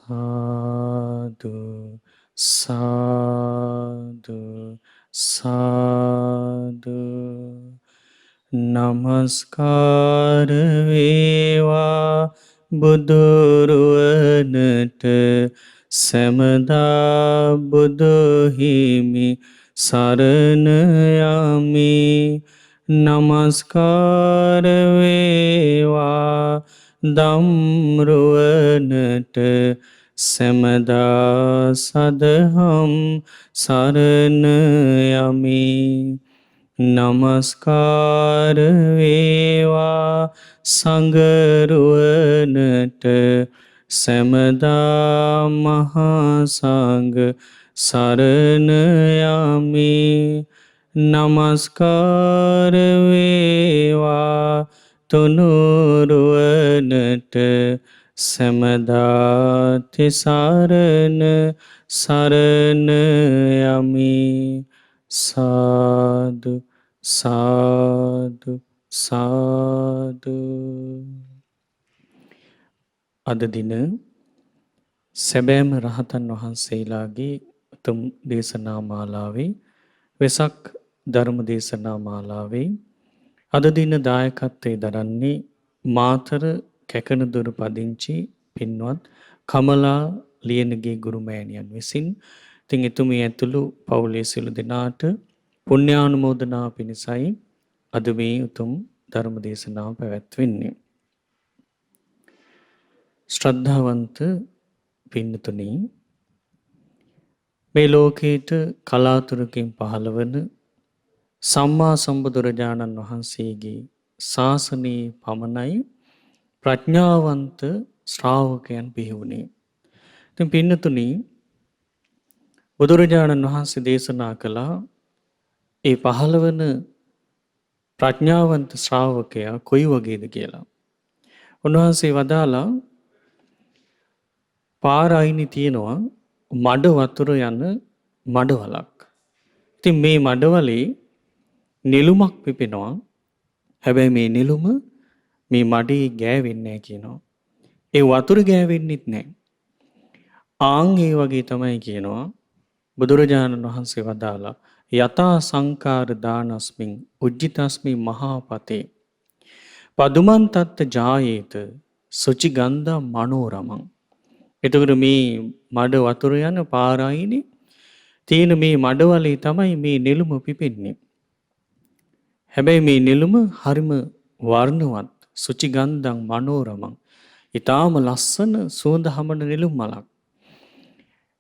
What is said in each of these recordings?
සාදු සාදු සාදු නමස්කාර වේවා බුදුරුවනට සැමදා බුදු හිමි සරණ යමි නමස්කාර වේවා දම්රුවනට සැමදා සදහම් සරණ යමි නමස්කාර වේවා සංඝරුවනට සැමදා මහා සංඝ සරණ යමි නමස්කාර වේවා තුනුරුවනට සැමදා තිසරණ සරණ යමි සාදු සාදු සාදු. අද දින සැබෑම රහතන් වහන්සේලාගේ උතුම් දේශනා මාලාවේ වෙසක් ධර්ම දේශනා මාලාවේ අද දින දායකත්වයේ දරන්නේ මාතර කැකනදොර පදිංචි පින්වත් කමලා ලියනගේ ගුරුමෑණියන් විසින්. ඉතින් එතුමිය ඇතුළු පවුලේ සියලු දෙනාට පුණ්‍යානුමෝදනා පිණිසයි අද මේ උතුම් ධර්ම දේශනාව පැවැත්වෙන්නේ. ශ්‍රද්ධාවන්ත පින්නතුනි, මේ ලෝකේට කලාතුරකින් පහළවන සම්මා සම්බුදුරජාණන් වහන්සේගේ ශාසනයේ පමණයි ප්‍රඥාවන්ත ශ්‍රාවකයන් බිහි වුණේ. ඉතින් පින්නතුනි, බුදුරජාණන් වහන්සේ දේශනා කළා ඒ පහළවන ප්‍රඥාවන්ත ශ්‍රාවකයා කොයි වගේද කියලා. උන්වහන්සේ වදාලා පාර අයිනේ තියෙනවා මඩ වතුර යන මඩවලක්. ඉතින් මේ මඩවලේ නෙළුමක් පිපෙනවා. හැබැයි මේ නෙළුම මේ මඩේ ගෑවෙන්නේ නැහැ කියනවා. ඒ වතුර ගෑවෙන්නෙත් නැහැ. ආන් ඒ වගේ තමයි කියනවා බුදුරජාණන් වහන්සේ වදාලා යතා සංකාර දානස්මින් උජ්ජිතස්මි මහාපතේ පදුමන් තත්ත ජායේත සුචි ගන්ධා මනෝරමං. එතකොට මේ මඩ වතුර යන පාරායිනේ තියෙන මේ මඩවලේ තමයි මේ නෙළුම පිපෙන්නේ. හැබැයි මේ නෙළුම හරිම වර්ණවත් සුචි ගන්ධං මනෝරමං. ඊටාම ලස්සන සුවඳ හමන නෙළුම් මලක්.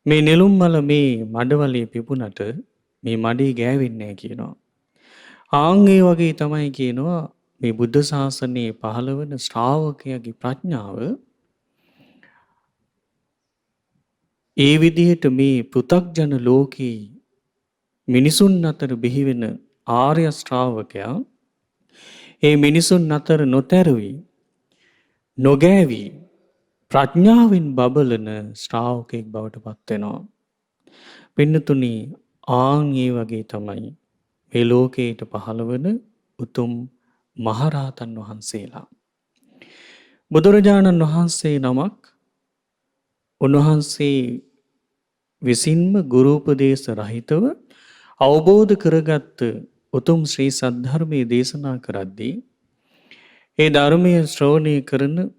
මේ නෙළුම් මල මේ මඩවලේ පිපුණට මේ මඩේ ගෑවෙන්නේ නැහැ කියනවා. ආන් ඒ වගේ තමයි කියනවා මේ බුද්ධ ශාසනයේ පහළ වෙන ශ්‍රාවකයාගේ ප්‍රඥාව ඒ විදිහට මේ පෘථග්ජන ලෝකේ මිනිසුන් අතර බිහි වෙන ආර්ය ශ්‍රාවකයා ඒ මිනිසුන් අතර නොතැරුවි නොගෑවි ප්‍රඥාවෙන් බබලන ශ්‍රාවකෙක් බවට පත් වෙනවා. පින්නතුනි, ආන් ඒ වගේ තමයි මේ ලෝකයට පහළ වෙන උතුම් මහරහතන් වහන්සේලා. බුදුරජාණන් වහන්සේ නමක් උන්වහන්සේ විසින්ම ගුරු උපදේශ රහිතව අවබෝධ කරගත් උතුම් ශ්‍රී සද්ධර්මයේ දේශනා කරද්දී ඒ ධර්මයේ ශ්‍රවණය කරන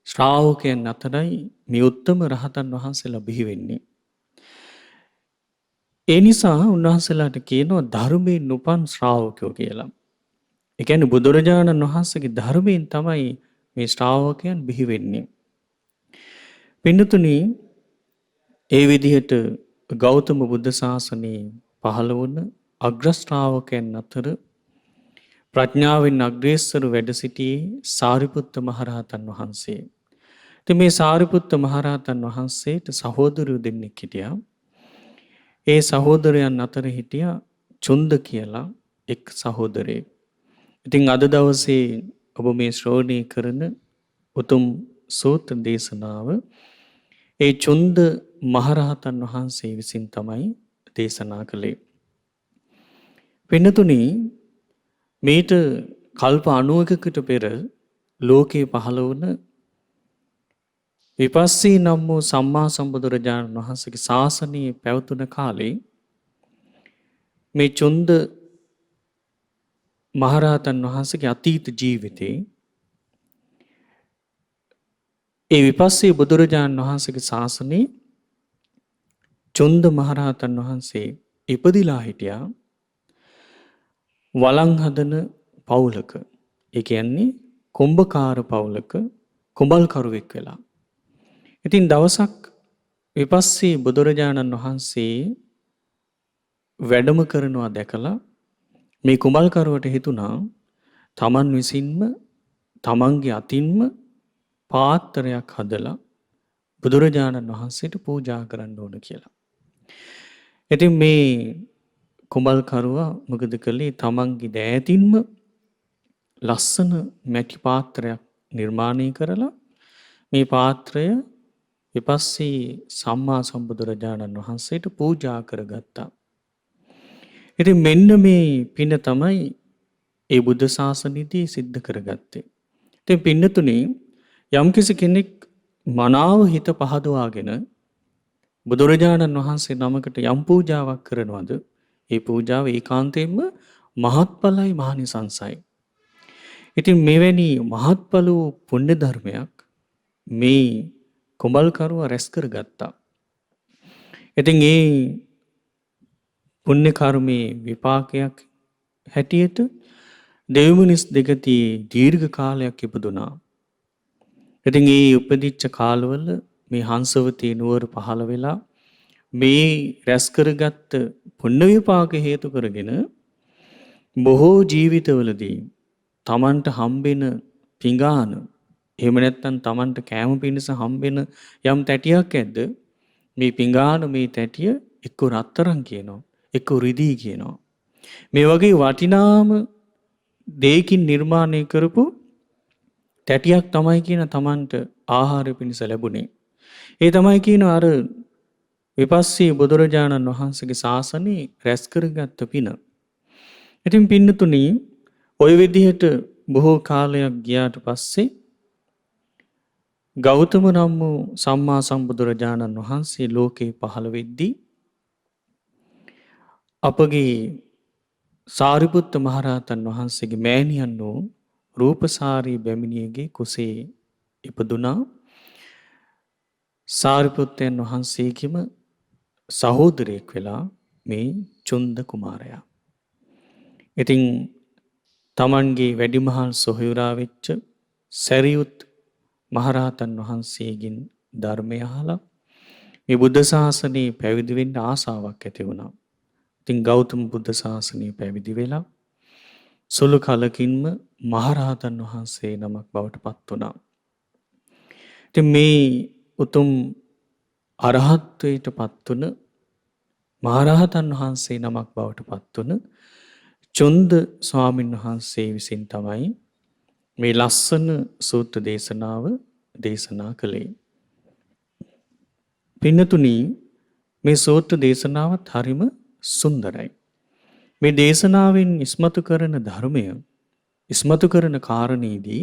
ශ්‍රාවකයන් අතරයි මේ උත්තම රහතන් වහන්සේලා බිහි වෙන්නේ. ඒ නිසා උන්වහන්සේලාට කියනවා ධර්මයෙන් උපන් ශ්‍රාවකයෝ කියලා. ඒ කියන්නේ බුදුරජාණන් වහන්සේගේ ධර්මයෙන් තමයි මේ ශ්‍රාවකයන් බිහි වෙන්නේ. පින්නතුනි, ඒ විදිහට ගෞතම බුද්ධ ශාසනයේ පහළ වුණ අග්‍ර ශ්‍රාවකයන් අතර ප්‍රඥාවෙන් අග්‍රේසර වැඩ සිටියේ සාරිපුත්ත මහරහතන් වහන්සේ. ඉතින් මේ සාරිපුත්ත මහරහතන් වහන්සේට සහෝදරයෝ දෙන්නෙක් හිටියා. ඒ සහෝදරයන් අතර හිටියා චුන්ද කියලා එක් සහෝදරයෙක්. ඉතින් අද දවසේ ඔබ මේ ශ්‍රවණය කරන උතුම් සූත්‍ර දේශනාව ඒ චුන්ද මහරහතන් වහන්සේ විසින් තමයි දේශනා කළේ. පින්නතුනි, මේට කල්ප 90කට පෙර ලෝකේ පහළ වුණ විපස්සී නම් වූ සම්මා සම්බුදුරජාණන් වහන්සේගේ ශාසනයේ පැවතුන කාලේ මේ චුන්ද මහරහතන් වහන්සේගේ අතීත ජීවිතේ ඒ විපස්සී බුදුරජාණන් වහන්සේගේ ශාසනයේ චුන්ද මහරහතන් වහන්සේ ඉපදිලා හිටියා වළං හදන පවුලක. ඒ කියන්නේ කුඹකාර පවුලක කුඹල්කරුවෙක් වෙලා. ඉතින් දවසක් විපස්සී බුදුරජාණන් වහන්සේ වැඩම කරනවා දැකලා මේ කුඹල්කරුවට හිතුණා තමන් විසින්ම තමන්ගේ අතින්ම පාත්‍රයක් හදලා බුදුරජාණන් වහන්සේට පූජා කරන්න ඕන කියලා. ඉතින් මේ කුඹල්කරුවා මොකද කළේ තමන්ගේ දෑතින්ම ලස්සන මැටි පාත්‍රයක් නිර්මාණය කරලා මේ පාත්‍රය විපස්සී සම්මා සම්බුදුරජාණන් වහන්සේට පූජා කරගත්තා. ඉතින් මෙන්න මේ පින තමයි ඒ බුද්ධ ශාසනයේදී සිද්ධ කරගත්තේ. ඉතින් පින්නතුනේ යම්කිසි කෙනෙක් මනාව හිත පහදවාගෙන බුදුරජාණන් වහන්සේ නමකට යම් පූජාවක් කරනවද ඒ පූජාව ඒකාන්තයෙන්ම මහත්ඵලයි මහනිසංසයි. ඉතින් මෙවැනි මහත්ඵල වූ පුණ්‍ය ධර්මයක් මේ කුඹල්කරුවා රැස් කරගත්තා. ඉතින් ඒ පුණ්‍ය කර්මයේ විපාකයක් හැටියට දෙව්මිනිස් දෙකදී දීර්ඝ කාලයක් ඉපදුනා. ඉතින් ඒ උපදිච්ච කාලවල මේ හංසවතී නුවර පහළ වෙලා මේ රැස් කරගත්ත පුණ්‍ය විපාක හේතු කරගෙන බොහෝ ජීවිතවලදී තමන්ට හම්බෙන පිඟාන එහෙම නැත්නම් තමන්ට කෑම පිණිස හම්බෙන යම් තැටියක් ඇද්ද මේ පිඟාන මේ තැටිය එක්ක රත්තරන් කියනවා එක්ක රිදී කියනවා මේ වගේ වටිනාම දෙයකින් නිර්මාණය කරපු තැටියක් තමයි කියන තමන්ට ආහාර පිණිස ලැබුණේ. ඒ තමයි කියන අර විපස්සී බුදුරජාණන් වහන්සේගේ ශාසනයේ රැස් කරගත්ත පින. ඉතින් පින්නතුනි ওই විදිහට බොහෝ කාලයක් ගියාට පස්සේ ගෞතම නම් වූ සම්මා සම්බුදුරජාණන් වහන්සේ ලෝකේ පහළ වෙද්දී අපගේ සාරිපුත්ත මහරහතන් වහන්සේගේ මෑණියන් වූ රූපසාරී බැමිණියගේ කුසේ ඉපදුනා. සාරිපුත්තයන් වහන්සේගේම සහෝදරයෙක් වෙලා මේ චුන්ද කුමාරයා. ඉතින් තමන්ගේ වැඩිමහල් සොහොයුරා වෙච්ච සරියුත් මහරහතන් වහන්සේගෙන් ධර්මය අහලා මේ බුද්ධ ශාසනයේ පැවිදි වෙන්න ආසාවක් ඇති වුණා. ඉතින් ගෞතම බුද්ධ ශාසනයේ පැවිදි වෙලා සුළු කලකින්ම මහරහතන් වහන්සේ නමක් බවට පත් වුණා. ඉතින් මේ උතුම් අරහත්වයට පත් වුණ මහරහතන් වහන්සේ නමක් බවට පත් වුණ චුන්ද ස්වාමීන් වහන්සේ විසින් තමයි මේ ලස්සන සූත්‍ර දේශනාව දේශනා කළේ. පින්නතුනි මේ සූත්‍ර දේශනාවත් හරිම සුන්දරයි. මේ දේශනාවෙන් ඉස්මතු කරන ධර්මය ඉස්මතු කරන කාරණේදී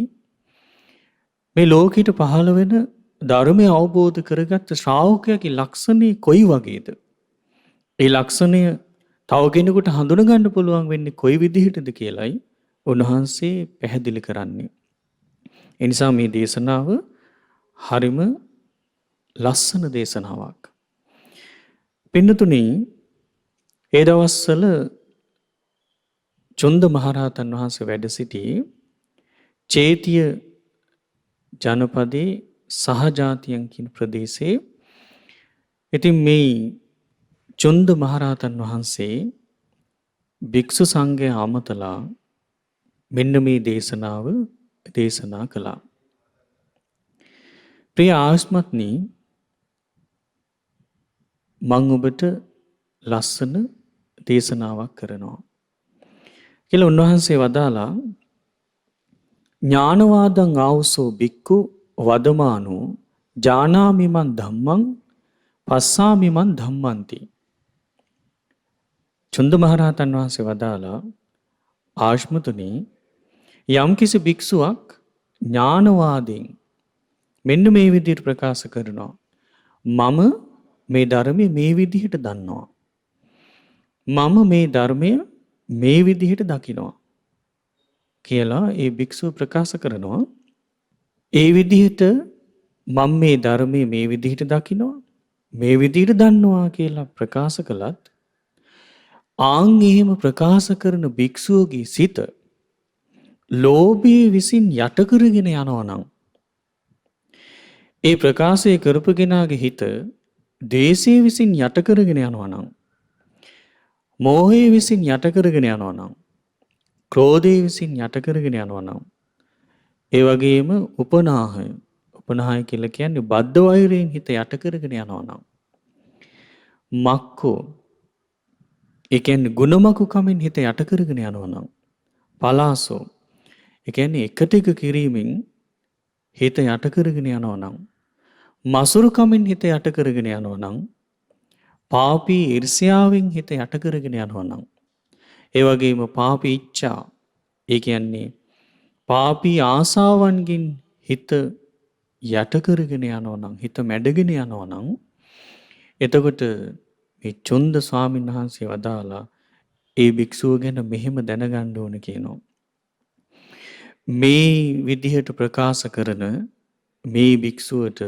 මේ ලෝකෙට පහළ වෙන ධර්මය අවබෝධ කරගත්ත ශ්‍රාවකයාගේ ලක්ෂණේ කොයි වගේද? ඒ ලක්ෂණය තව කෙනෙකුට හඳුනා ගන්න පුළුවන් වෙන්නේ කොයි විදිහටද කියලයි උන්වහන්සේ පැහැදිලි කරන්නේ. ඒ නිසා මේ දේශනාව හරිම ලස්සන දේශනාවක්. පින්නතුනි ඒ දවස්වල චුන්ද මහරහතන් වහන්සේ වැඩ සිටියේ චේතිය ජනපදයේ සහජාතියන් කියන ප්‍රදේශයේ. ඉතින් මේ චුන්ද මහරහතන් වහන්සේ භික්ෂු සංඝය අමතලා මෙන්න මේ දේශනාව දේශනා කළා. ප්‍රිය ආස්මත්නි මම ඔබට ලස්සන දේශනාවක් කරනවා කියලා උන්වහන්සේ වදාලා ඥානවාදං ආවසෝ බික්කු වදමානෝ ජානාමි මන් ධම්මං පස්සාමි මන් ධම්මන්ති. චුන්ද මහරහතන් වහන්සේ වදාලා ආශ්මතුනි යම්කිසි භික්ෂුවක් ඥානවාදයෙන් මෙන්න මේ විදිහට ප්‍රකාශ කරනවා. මම මේ ධර්මයේ මේ විදිහට දන්නවා. මම මේ ධර්මය මේ විදිහට දකිනවා කියලා ඒ භික්ෂුව ප්‍රකාශ කරනවා. ඒ විදිහට මම මේ ධර්මයේ මේ විදිහට දකිනවා මේ විදිහට දන්නවා කියලා ප්‍රකාශ කළත් ආන් එහෙම ප්‍රකාශ කරන භික්ෂුවගේ සිත ලෝභයේ විසින් යට කරගෙන යනවා නම් ඒ ප්‍රකාශය කරපු කෙනාගේ හිත ද්වේෂයේ විසින් යට කරගෙන යනවා නම් මෝහයේ විසින් යට කරගෙන යනවා නම් ක්‍රෝධයේ විසින් යට කරගෙන යනවා නම් ඒ වගේම උපනාහය කියලා කියන්නේ බද්ධ වෛරයෙන් හිත යට කරගෙන යනවා නම් මක්කෝ ඒ කියන්නේ ගුණමකු කමින් හිත යට කරගෙන යනවා නම් පලාසෝ ඒ කියන්නේ එකට එක කිරීමෙන් හිත යට කරගෙන යනවා නම් මසුරු කමින් හිත යට කරගෙන යනවා නම් පාපී ඊර්ෂ්‍යාවෙන් හිත යට කරගෙන යනවා නම් ඒ වගේම පාපී ඉච්ඡා ඒ කියන්නේ පාපී ආසාවන්ගෙන් හිත යට කරගෙන යනවා නම් හිත මැඩගෙන යනවා නම් එතකොට මේ චුන්ද ස්වාමීන් වහන්සේ වදාලා ඒ භික්ෂුව ගැන මෙහෙම දැනගන්න ඕන කියනවා. මේ විදිහට ප්‍රකාශ කරන මේ භික්ෂුවට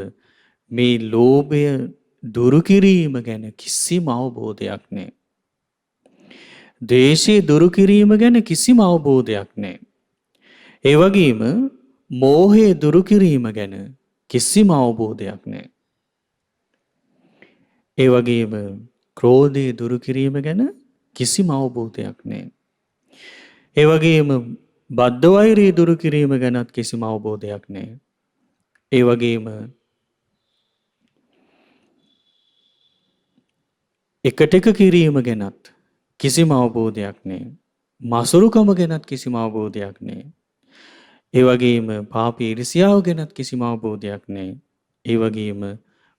මේ ලෝභය දුරු කිරීම ගැන කිසිම අවබෝධයක් නැහැ. ද්වේෂය දුරු කිරීම ගැන කිසිම අවබෝධයක් නැහැ. ඒ වගේම මෝහය දුරු කිරීම ගැන කිසිම අවබෝධයක් නැහැ. ඒ වගේම ක්‍රෝධය දුරු කිරීම ගැන කිසිම අවබෝධයක් නැහැ. ඒ වගේම බද්ධ වෛරය දුරු කිරීම ගැනත් කිසිම අවබෝධයක් නැහැ. ඒ වගේම එකට එක කිරීම ගැනත් කිසිම අවබෝධයක් නැහැ. මසුරුකම ගැනත් කිසිම අවබෝධයක් නැහැ. ඒ වගේම පාපී ඊර්ෂ්‍යාව ගැනත් කිසිම අවබෝධයක් නැහැ. ඒ වගේම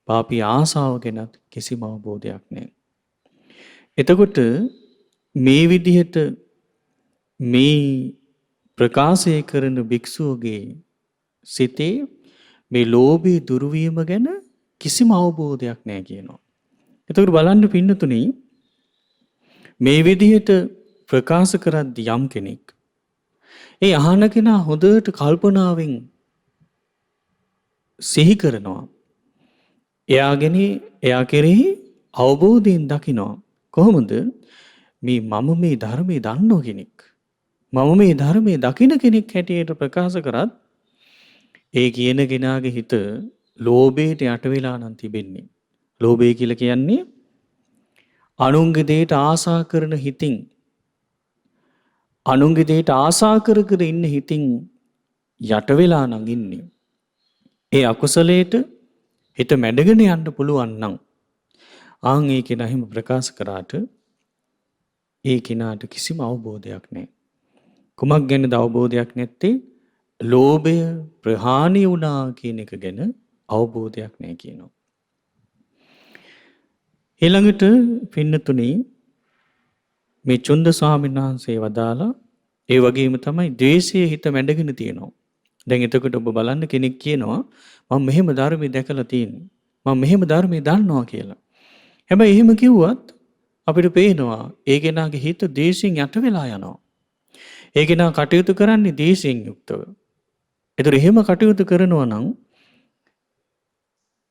පාපී ආසාව ගැනත් කිසිම අවබෝධයක් නැහැ. එතකොට මේ විදිහට මේ ප්‍රකාශය කරන භික්ෂුවගේ සිතේ මේ ලෝභය දුරු වීම ගැන කිසිම අවබෝධයක් නැහැ කියනවා. එතකොට බලන්න පින්නතුනි මේ විදිහට ප්‍රකාශ කරද්දී යම් කෙනෙක් ඒ අහන කෙනා හොඳට කල්පනාවෙන් සිහි කරනවා. එයා කෙරෙහි අවබෝධයෙන් දකිනවා. කොහොමද මම මේ ධර්මයේ දන්නෝ කෙනෙක්. මම මේ ධර්මයේ දකින කෙනෙක් හැටියට ප්‍රකාශ කරත් ඒ කියන කෙනාගේ හිත ලෝභයට යට වෙලා නම් තිබෙන්නේ. ලෝභය කියලා කියන්නේ අනුන්ගේ දෙයට ආසා කරන හිතින් අනුන්ගේ දෙයට ආසා කර කර ඉන්න හිතින් යට වෙලා නම් ඉන්නේ. ඒ අකුසලයට හිත මැඩගෙන යන්න පුළුවන් නම් ආන් ඒ කෙනා හිම ප්‍රකාශ කරාට ඒ කෙනාට කිසිම අවබෝධයක් නැහැ. කුමක් ගැනද අවබෝධයක් නැත්තේ? ලෝභය ප්‍රහාණය වුණා කියන එක ගැන අවබෝධයක් නැහැ කියනවා. ඊළඟට පින්නතුනි මේ චුන්ද ස්වාමීන් වහන්සේ වදාලා ඒ වගේම තමයි ද්වේෂයේ හිත මැඩගෙන තියෙනවා. දැන් එතකොට ඔබ බලන්න කෙනෙක් කියනවා මම මෙහෙම ධර්මයේ දැකලා තියෙනවා. මම මෙහෙම ධර්මයේ දන්නවා කියලා. හැබැයි එහෙම කිව්වත් අපිට පේනවා ඒ කෙනාගේ හිත ද්වේෂයෙන් යට වෙලා යනවා. ඒ කෙනා කටයුතු කරන්නේ ද්වේෂයෙන් යුක්තව. ඒතර එහෙම කටයුතු කරනවා නම්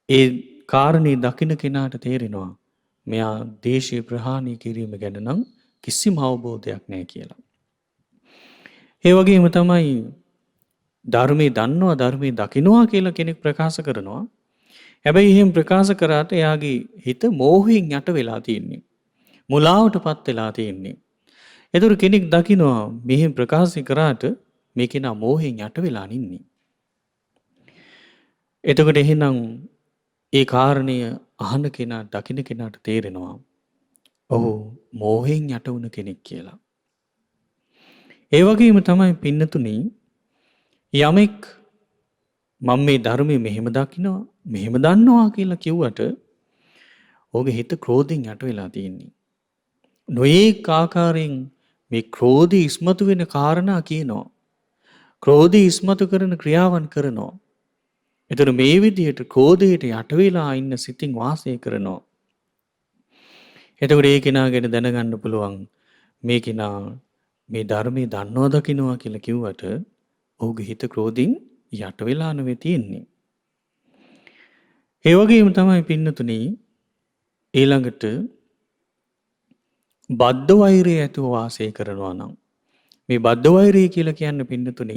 ඒ කාරණේ දකින්න කෙනාට තේරෙනවා මෙයා ද්වේෂය ප්‍රහාණය කිරීම ගැන නම් කිසිම අවබෝධයක් නැහැ කියලා. ඒ වගේම තමයි ධර්මයේ දන්නවා ධර්මයේ දකින්නවා කියලා කෙනෙක් ප්‍රකාශ කරනවා. හැබැයි එහෙම ප්‍රකාශ කරාට එයාගේ හිත මෝහයෙන් යට වෙලා තියෙන්නේ. මුලාවටපත් වෙලා තියෙන්නේ. ඒතර කෙනෙක් දකින්නවා මෙහෙම ප්‍රකාශ කරාට මේ කෙනා මෝහයෙන් යට වෙලා ඉන්නේ. එතකොට එහෙනම් ඒ කාරණය අහන කෙනා දකින්න කෙනාට තේරෙනවා ඔහු මෝහයෙන් යට වුණ කෙනෙක් කියලා. ඒ වගේම තමයි පින්නතුනි යමෙක් මම මේ ධර්මයේ මෙහෙම දකින්නවා මෙහෙම දන්නවා කියලා කිව්වට ඔහුගේ හිත ක්‍රෝධයෙන් යට වෙලා තියෙන්නේ. නොයේක ආකාරයෙන් මේ ක්‍රෝධය ඉස්මතු වෙන කාරණා කියනවා. ක්‍රෝධය ඉස්මතු කරන ක්‍රියාවන් කරනවා. එතකොට මේ විදිහට ක්‍රෝධයට යට වෙලා ඉන්න සිතින් වාසය කරනවා. එතකොට ඒ කෙනාගෙන දැනගන්න පුළුවන් මේ කෙනා මේ ධර්මයේ දන්නවා දකින්නවා කියලා කිව්වට ඔහුගේ හිත ක්‍රෝධින් යට වෙලා නෙවෙයි තියෙන්නේ. ඒ වගේම තමයි පින්නතුනි ඊළඟට බද්ධ වෛරය ඇතුව වාසය කරනවා නම් මේ බද්ධ වෛරය කියලා කියන්නේ පින්නතුනි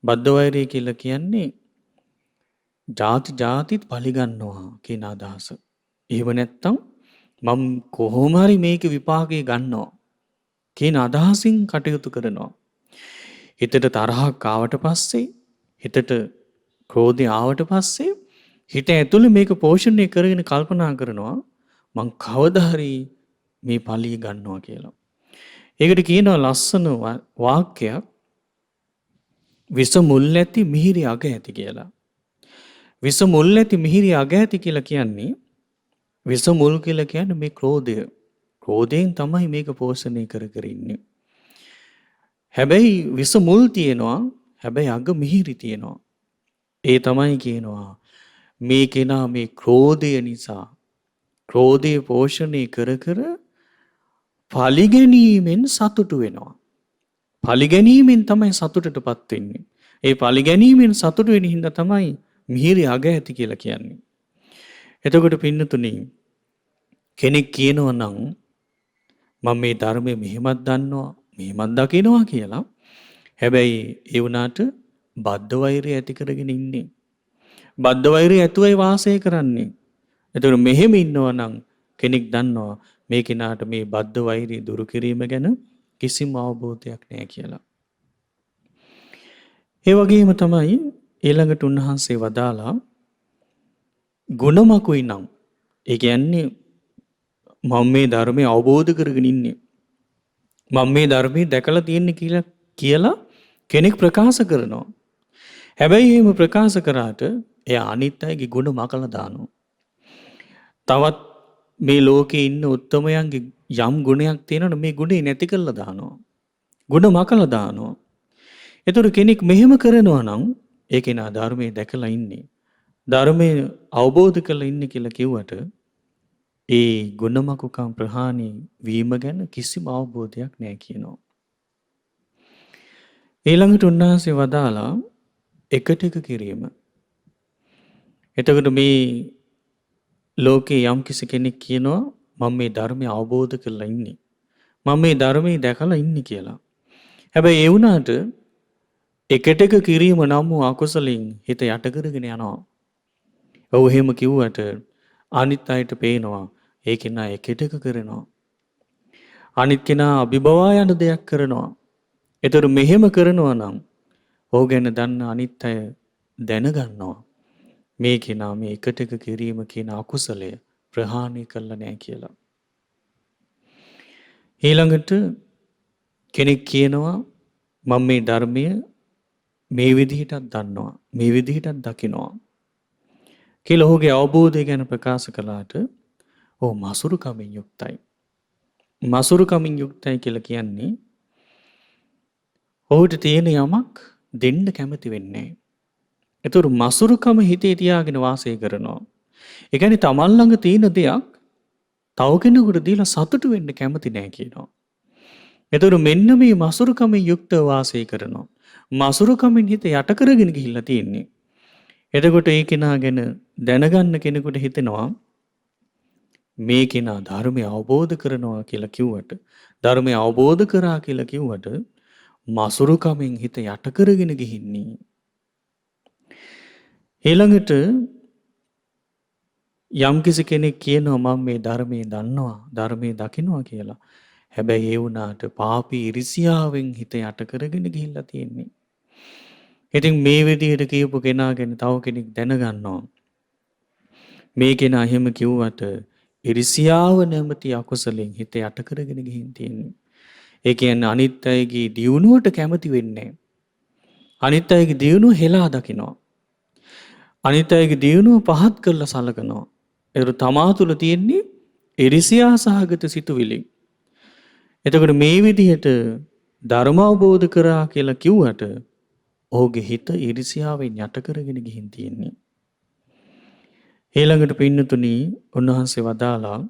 බද්ධ වෛරය කියලා කියන්නේ ජාතිත් පරිගන්නවා කියන අදහස. එහෙම නැත්තම් මම කොහොම හරි මේක විපාකේ ගන්නවා කියන අදහසින් කටයුතු කරනවා. හිතට තරහක් ආවට පස්සේ හිතට ක්‍රෝධය ආවට පස්සේ හිත ඇතුලේ මේක පෝෂණය කරගෙන කල්පනා කරනවා මං කවදා හරි මේ පලිය ගන්නවා කියලා. ඒකට කියනවා ලස්සන වාක්‍යයක් විස මුල් ඇති මිහිරි අග ඇති කියලා. විස මුල් ඇති මිහිරි අග ඇති කියලා කියන්නේ විස මුල් කියලා කියන්නේ මේ ක්‍රෝධය. ක්‍රෝධයෙන් තමයි මේක පෝෂණය කර ඉන්නේ. හැබැයි විස මුල් තියෙනවා හැබැයි අග මිහිරි තියෙනවා. ඒ තමයි කියනවා මේ කෙනා මේ ක්‍රෝධය නිසා ක්‍රෝධය පෝෂණය කර පලිගැනීමෙන් සතුටු වෙනවා. පලිගැනීමෙන් තමයි සතුටටපත් වෙන්නේ. ඒ පලිගැනීමෙන් සතුටු වෙන හින්දා තමයි මිහිරි අග ඇති කියලා කියන්නේ. එතකොට පින්නතුනි කෙනෙක් කියනවා නම් මම මේ ධර්මයේ මෙහෙමත් දන්නවා මෙහෙමත් දකිනවා කියලා. හැබැයි ඒ වුණාට බද්ධ වෛරය ඇති කරගෙන ඉන්නේ. බද්ධ වෛරය ඇතුවයි වාසය කරන්නේ. එතකොට මෙහෙම ඉන්නවා නම් කෙනෙක් දන්නවා මේ කෙනාට මේ බද්ධ වෛරය දුරු කිරීම ගැන කිසිම අවබෝධයක් නැහැ කියලා. ඒ වගේම තමයි ඊළඟට උන්වහන්සේ වදාලා ගුණමකුයි නම් ඒ කියන්නේ මම මේ ධර්මය අවබෝධ කරගෙන ඉන්නේ. මම මේ ධර්මයේ දැකලා තියෙන්නේ කියලා කෙනෙක් ප්‍රකාශ කරනවා. හැබැයි එහෙම ප්‍රකාශ කරාට එයා අනිත් අයගේ ගුණ මකලා දානවා. තවත් මේ ලෝකේ ඉන්න උත්තමයන්ගේ යම් ගුණයක් තියෙනවනේ මේ ගුණේ නැති කරලා දානවා. ගුණ මකලා දානවා. ඒතර කෙනෙක් මෙහෙම කරනවා නම් ඒ කෙනා ධර්මයේ දැකලා ඉන්නේ. ධර්මයේ අවබෝධ කරලා ඉන්නේ කියලා කිව්වට ඒ ගුණමකුකම් ප්‍රහාණය වීම ගැන කිසිම අවබෝධයක් නැහැ කියනවා. ඊළඟට උන්වහන්සේ වදාලා එකට එක කිරීම. එතකොට මේ ලෝකේ යම් කිසි කෙනෙක් කියනවා මම මේ ධර්මය අවබෝධ කරලා ඉන්නේ. මම මේ ධර්මයේ දැකලා ඉන්නේ කියලා. හැබැයි ඒ වුණාට එකට එක කිරීම නම් වූ අකුසලින් හිත යට කරගෙන යනවා. ඔව් එහෙම කිව්වට අනිත් අයට පේනවා ඒ කෙනා එකට එක කරනවා. අනිත් කෙනා අභිබවා යන දෙයක් කරනවා. ඒතර මෙහෙම කරනවා නම් ඔහු ගැන දන්න අනිත් අය දැනගන්නවා. මේ කෙනා මේ එකට එක කිරීම කියන අකුසලය ප්‍රහාණය කළා නෑ කියලා. ඊළඟට කෙනෙක් කියනවා මම මේ ධර්මය මේ විදිහටත් දන්නවා මේ විදිහටත් දකිනවා කියලා ඔහුගේ අවබෝධය ගැන ප්‍රකාශ කළාට ඔහු මසුරුකමින් යුක්තයි. මසුරුකමින් යුක්තයි කියලා කියන්නේ ඔහුට තියෙන යමක් දෙන්න කැමති වෙන්නේ නැහැ. ඒතර මසුරුකම හිතේ තියාගෙන වාසය කරනවා. ඒ කියන්නේ තමන් ළඟ තියෙන දෙයක් තව කෙනෙකුට දීලා සතුටු වෙන්න කැමති නැහැ කියනවා. ඒතර මෙන්න මේ මසුරුකමින් යුක්තව වාසය කරනවා. මසුරුකමින් හිත යට කරගෙන ගිහිල්ලා තියෙන්නේ. එතකොට ඒ කෙනා ගැන දැනගන්න කෙනෙකුට හිතෙනවා මේ කෙනා ධර්මය අවබෝධ කරනවා කියලා කිව්වට ධර්මය අවබෝධ කරා කියලා කිව්වට මසුරුකමින් හිත යට කරගෙන ගිහින්නේ. ඊළඟට යම්කිසි කෙනෙක් කියනවා මම මේ ධර්මයේ දන්නවා ධර්මයේ දකින්නවා කියලා. හැබැයි ඒ වුණාට පාපී ඉරිසියාවෙන් හිත යට කරගෙන ගිහිල්ලා තියෙන්නේ. ඉතින් මේ විදිහට කියපු කෙනා ගැන තව කෙනෙක් දැනගන්නවා. මේ කෙනා එහෙම කිව්වට ඉරිසියාව නැමැති අකුසලෙන් හිත යට කරගෙන ගිහින් තියෙන්නේ. ඒ කියන්නේ අනිත් අයගේ දියුණුවට කැමති වෙන්නේ. අනිත් අයගේ දියුණුව හෙලා දකිනවා. අනිත් අයගේ දියුණුව පහත් කරලා සලකනවා. ඒක තමා තුළ තියෙන්නේ ඉරිසියා සහගත සිතුවිලි. එතකොට මේ විදිහට ධර්ම අවබෝධ කරා කියලා කිව්වට ඔහුගේ හිත ඊර්ෂ්‍යාවෙන් යට කරගෙන ගිහින් තියෙන්නේ. ඊළඟට පින්නතුනි උන්වහන්සේ වදාලා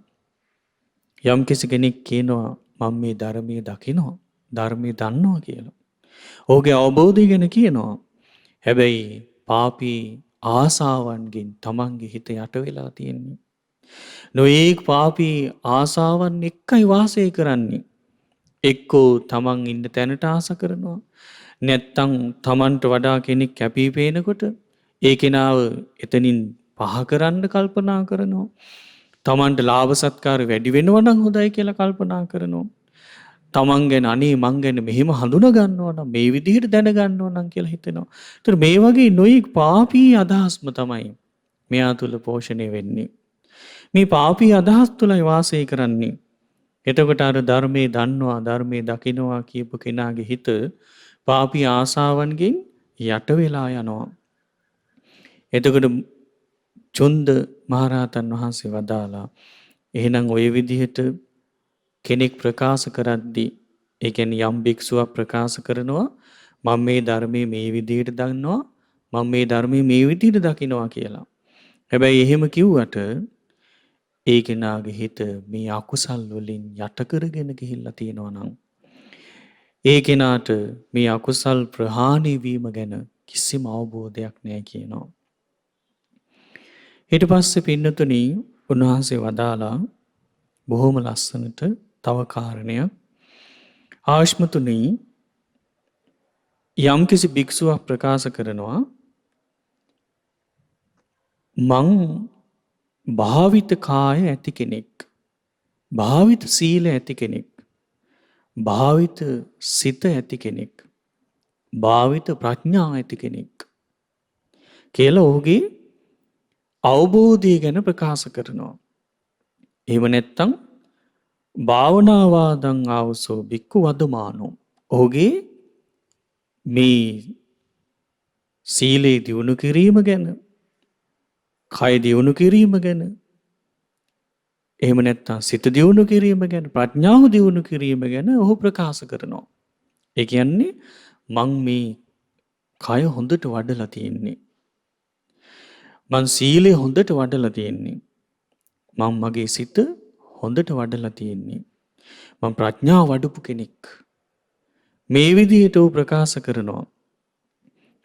යම් කෙනෙක් කියනවා මම මේ ධර්මයේ දකිනවා ධර්මයේ දන්නවා කියලා. ඔහුගේ අවබෝධය ගැන කියනවා. හැබැයි පාපී ආසාවන්ගෙන් තමන්ගේ හිත යට වෙලා තියෙන්නේ. නොඒක් පාපී ආසාවන් එක්කයි වාසය කරන්නේ. එක්කෝ තමන් ඉන්න තැනට ආස කරනවා. නැත්තං තමන්ට වඩා කෙනෙක් කැපී පේනකොට ඒ කෙනාව එතනින් පහ කරන්න කල්පනා කරනවා. තමන්ට ලාභ සත්කාර වැඩි වෙනවා නම් හොඳයි කියලා කල්පනා කරනවා. තමන් ගැන අනේ මං ගැන මෙහෙම හඳුනා ගන්නවා නම් මේ විදිහට දැන ගන්නවා නම් කියලා හිතෙනවා. ඒතර මේ වගේ නොයෙක් පාපී අදහස්ම තමයි මෙයා තුල පෝෂණය වෙන්නේ. මේ පාපී අදහස් තුලයි වාසය කරන්නේ. එතකොට අර ධර්මයේ දන්නවා ධර්මයේ දකින්නවා කියපු කෙනාගේ හිත පාපී ආසාවන්ගෙන් යට වෙලා යනවා. එතකොට චුන්ද මහරහතන් වහන්සේ වදාලා එහෙනම් ওই විදිහට කෙනෙක් ප්‍රකාශ කරද්දී ඒ කියන්නේ යම් භික්ෂුවක් ප්‍රකාශ කරනවා මම මේ ධර්මයේ මේ විදිහට දන්නවා මම මේ ධර්මයේ මේ විදිහට දකින්නවා කියලා. හැබැයි එහෙම කිව්වට ඒ කෙනාගේ හිත මේ අකුසල් වලින් යට කරගෙන ගිහිල්ලා තියෙනවා නම් ඒ කෙනාට මේ අකුසල් ප්‍රහාණය වීම ගැන කිසිම අවබෝධයක් නැහැ කියනවා. ඊට පස්සේ පින්නතුනි උන්වහන්සේ වදාලා බොහොම ලස්සනට තව කාරණයක් ආශ්මතුනි යම්කිසි භික්ෂුවක් ප්‍රකාශ කරනවා මං භාවිත කාය ඇති කෙනෙක් භාවිත සීල ඇති කෙනෙක් භාවිත සිත ඇති කෙනෙක් භාවිත ප්‍රඥා ඇති කෙනෙක් කියලා ඔහුගේ අවබෝධය ගැන ප්‍රකාශ කරනවා. එහෙම නැත්නම් භාවනාවාදං ආවසෝ බික්කු වදමානෝ ඔහුගේ මේ සීලේ දියුණු කිරීම ගැන කය දියුණු කිරීම ගැන එහෙම නැත්නම් සිත දියුණු කිරීම ගැන ප්‍රඥාව දියුණු කිරීම ගැන ඔහු ප්‍රකාශ කරනවා. ඒ කියන්නේ මං මේ කය හොඳට වඩලා තියෙන්නේ. මං සීලය හොඳට වඩලා තියෙන්නේ. මං මගේ සිත හොඳට වඩලා තියෙන්නේ. මං ප්‍රඥාව වඩපු කෙනෙක්. මේ විදිහට ඔහු ප්‍රකාශ කරනවා.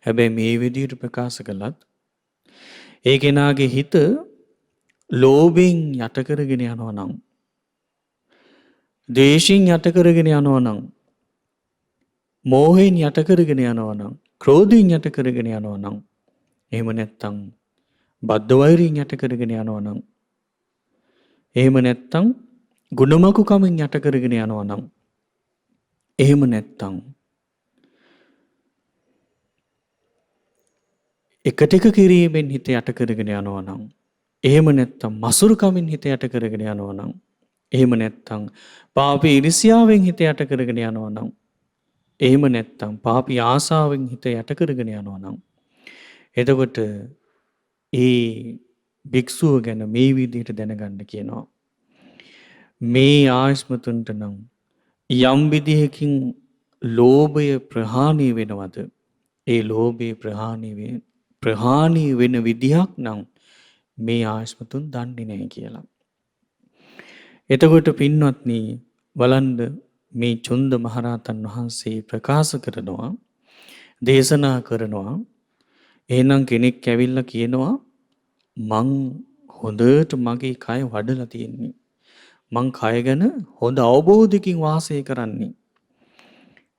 හැබැයි මේ විදිහට ප්‍රකාශ කළත් ඒ කෙනාගේ හිත ලෝභයෙන් යට කරගෙන යනවා නම් ද්වේෂයෙන් යට කරගෙන යනවා නම් මෝහයෙන් යට කරගෙන යනවා නම් ක්‍රෝධයෙන් යට කරගෙන යනවා නම් එහෙම නැත්නම් බද්ධ වෛරයෙන් යට කරගෙන යනවා නම් එහෙම නැත්නම් ගුණමකුකමින් යට කරගෙන යනවා නම් එහෙම නැත්නම් එකට එක කිරීමෙන් හිත යට කරගෙන යනවා නම් එහෙම නැත්නම් මසුරුකමින් හිත යට කරගෙන යනවා නම් එහෙම නැත්නම් පාපී ඉරිසියාවෙන් හිත යට කරගෙන යනවා නම් එහෙම නැත්නම් පාපී ආසාවෙන් හිත යට කරගෙන යනවා නම් එතකොට ඒ භික්ෂුව ගැන මේ විදිහට දැනගන්න කියනවා. මේ ආයස්මතුන්ට නම් යම් විදිහකින් ලෝභය ප්‍රහාණය වෙනවද? ඒ ලෝභය ප්‍රහාණය වෙන විදිහක් නම් මේ ආයස්මතුන් දන්නේ නැහැ කියලා. එතකොට පින්වත්නි බලන්න මේ චුන්ද මහරහතන් වහන්සේ ප්‍රකාශ කරනවා දේශනා කරනවා එහෙනම් කෙනෙක් ඇවිල්ලා කියනවා මං හොඳට මගේ කය වඩලා තියෙන්නේ. මං කය ගැන හොඳ අවබෝධයකින් වාසය කරන්නේ.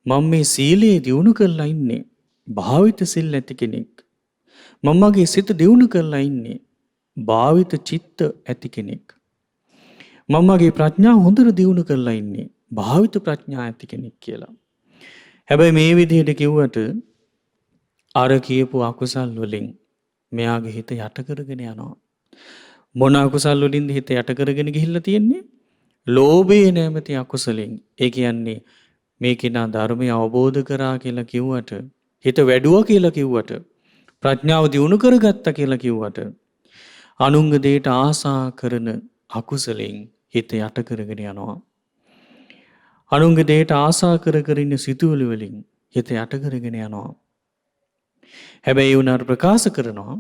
මම මේ සීලයේ දියුණු කරලා ඉන්නේ. භාවිත සිල් ඇති කෙනෙක්. මම මගේ සිත දියුණු කරලා ඉන්නේ. භාවිත චිත්ත ඇති කෙනෙක්. මම මගේ ප්‍රඥාව හොඳට දියුණු කරලා ඉන්නේ. භාවිත ප්‍රඥා ඇති කෙනෙක් කියලා. හැබැයි මේ විදිහට කිව්වට අර කියපු අකුසල් වලින් මෙයාගේ හිත යට කරගෙන යනවා. මොන අකුසල් වලින්ද හිත යට කරගෙන ගිහිල්ලා තියෙන්නේ? ලෝභය නැමැති අකුසලෙන්. ඒ කියන්නේ මේ කෙනා ධර්මය අවබෝධ කරා කියලා කිව්වට, හිත වැඩුවා කියලා කිව්වට, ප්‍රඥාව දියුණු කරගත්තා කියලා කිව්වට, අනුංග දෙයට ආසා කරන අකුසලෙන් හිත යට කරගෙන යනවා. අනුංග දෙයට ආසා කර කර ඉන්න සිතුවිලි වලින් හිත යට කරගෙන යනවා. හැබැයි ඒ උනාට ප්‍රකාශ කරනවා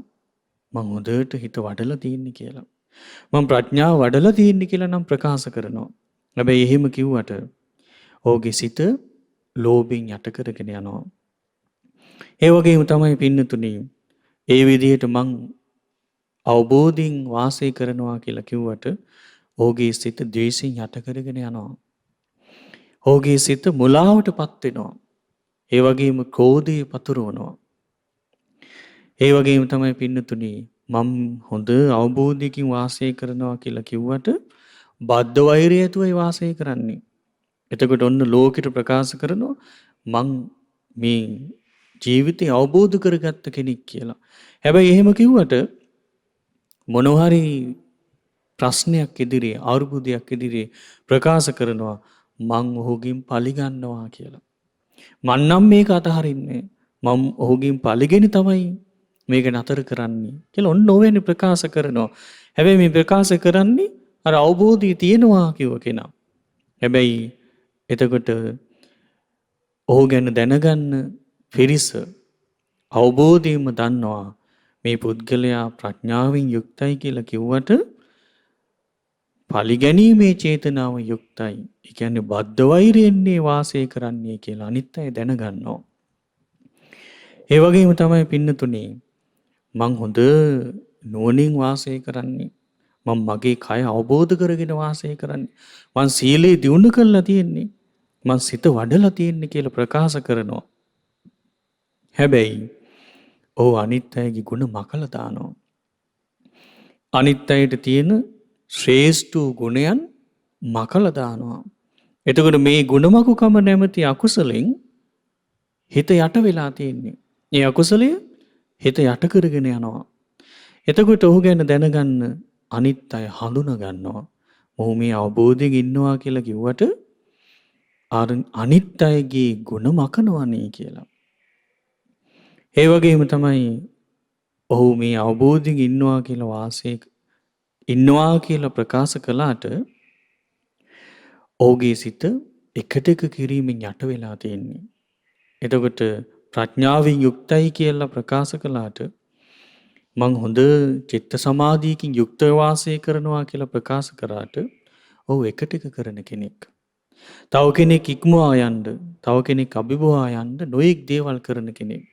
මං හොඳට හිත වඩලා තියෙන්නේ කියලා. මං ප්‍රඥාව වඩලා තියෙන්නේ කියලා නම් ප්‍රකාශ කරනවා. හැබැයි එහෙම කිව්වට ඔහුගේ සිත ලෝභයෙන් යට කරගෙන යනවා. ඒ වගේම තමයි පින්නතුනි ඒ විදිහට මං අවබෝධයෙන් වාසය කරනවා කියලා කිව්වට ඔහුගේ සිත ද්වේෂයෙන් යට කරගෙන යනවා. ඔහුගේ සිත මුලාවටපත් වෙනවා. ඒ වගේම ක්‍රෝධය පතුරවනවා. ඒ වගේම තමයි පින්නතුනි මම හොඳ අවබෝධයකින් වාසය කරනවා කියලා කිව්වට බද්ධ වෛරය ඇතුවයි වාසය කරන්නේ. එතකොට ඔන්න ලෝකෙට ප්‍රකාශ කරනවා මං මේ ජීවිතය අවබෝධ කරගත්ත කෙනෙක් කියලා. හැබැයි එහෙම කිව්වට මොනවා හරි ප්‍රශ්නයක් ඉදිරියේ අරුබුදයක් ඉදිරියේ ප්‍රකාශ කරනවා මං ඔහුගෙන් පලිගන්නවා කියලා. මං නම් මේක අතහරින්නේ. මම ඔහුගෙන් පලිගෙන තමයි මේක නතර කරන්නේ කියලා ඔන්න ඔවෙනි ප්‍රකාශ කරනවා. හැබැයි මේ ප්‍රකාශ කරන්නේ අර අවබෝධය තියෙනවා කිව්ව කෙනා. හැබැයි එතකොට ඔහු ගැන දැනගන්න පිරිස අවබෝධයෙන්ම දන්නවා මේ පුද්ගලයා ප්‍රඥාවෙන් යුක්තයි කියලා කිව්වට පරිගැනීමේ චේතනාව යුක්තයි. ඒ කියන්නේ බද්ධ වෛරයෙන්නේ වාසය කරන්නේ කියලා අනිත් අය දැනගන්නවා. ඒ වගේම තමයි පින්නතුනේ මං හොඳ නුවණින් වාසය කරන්නේ. මම මගේ කය අවබෝධ කරගෙන වාසය කරන්නේ. මං සීලේ දියුණු කරලා තියෙන්නේ. මං සිත වඩලා තියෙන්නේ කියලා ප්‍රකාශ කරනවා. හැබැයි ඔහු අනිත් අයගේ ගුණ මකලා දානවා. අනිත් අයට තියෙන ශ්‍රේෂ්ඨ ගුණයන් මකලා දානවා. එතකොට මේ ගුණමකුකම නැමැති අකුසලෙන් හිත යට වෙලා තියෙන්නේ. ඒ අකුසලය හිත යට කරගෙන යනවා. එතකොට ඔහු ගැන දැනගන්න අනිත් අය හඳුනා ගන්නවා. ඔහු මේ අවබෝධයෙන් ඉන්නවා කියලා කිව්වට අනිත් අයගේ ගුණ මකනවනේ කියලා. ඒ වගේම තමයි ඔහු මේ අවබෝධයෙන් ඉන්නවා කියලා වාසය ඉන්නවා කියලා ප්‍රකාශ කළාට ඔහුගේ සිත එකට එක කිරීමෙන් යට වෙලා තියෙන්නේ. එතකොට ප්‍රඥාවෙන් යුක්තයි කියලා ප්‍රකාශ කළාට මං හොඳ චිත්ත සමාධියකින් යුක්තව වාසය කරනවා කියලා ප්‍රකාශ කරාට ඔහු එකට එක කරන කෙනෙක්. තව කෙනෙක් ඉක්මවා යන්න, තව කෙනෙක් අභිභවා යන්න නොයෙක් දේවල් කරන කෙනෙක්.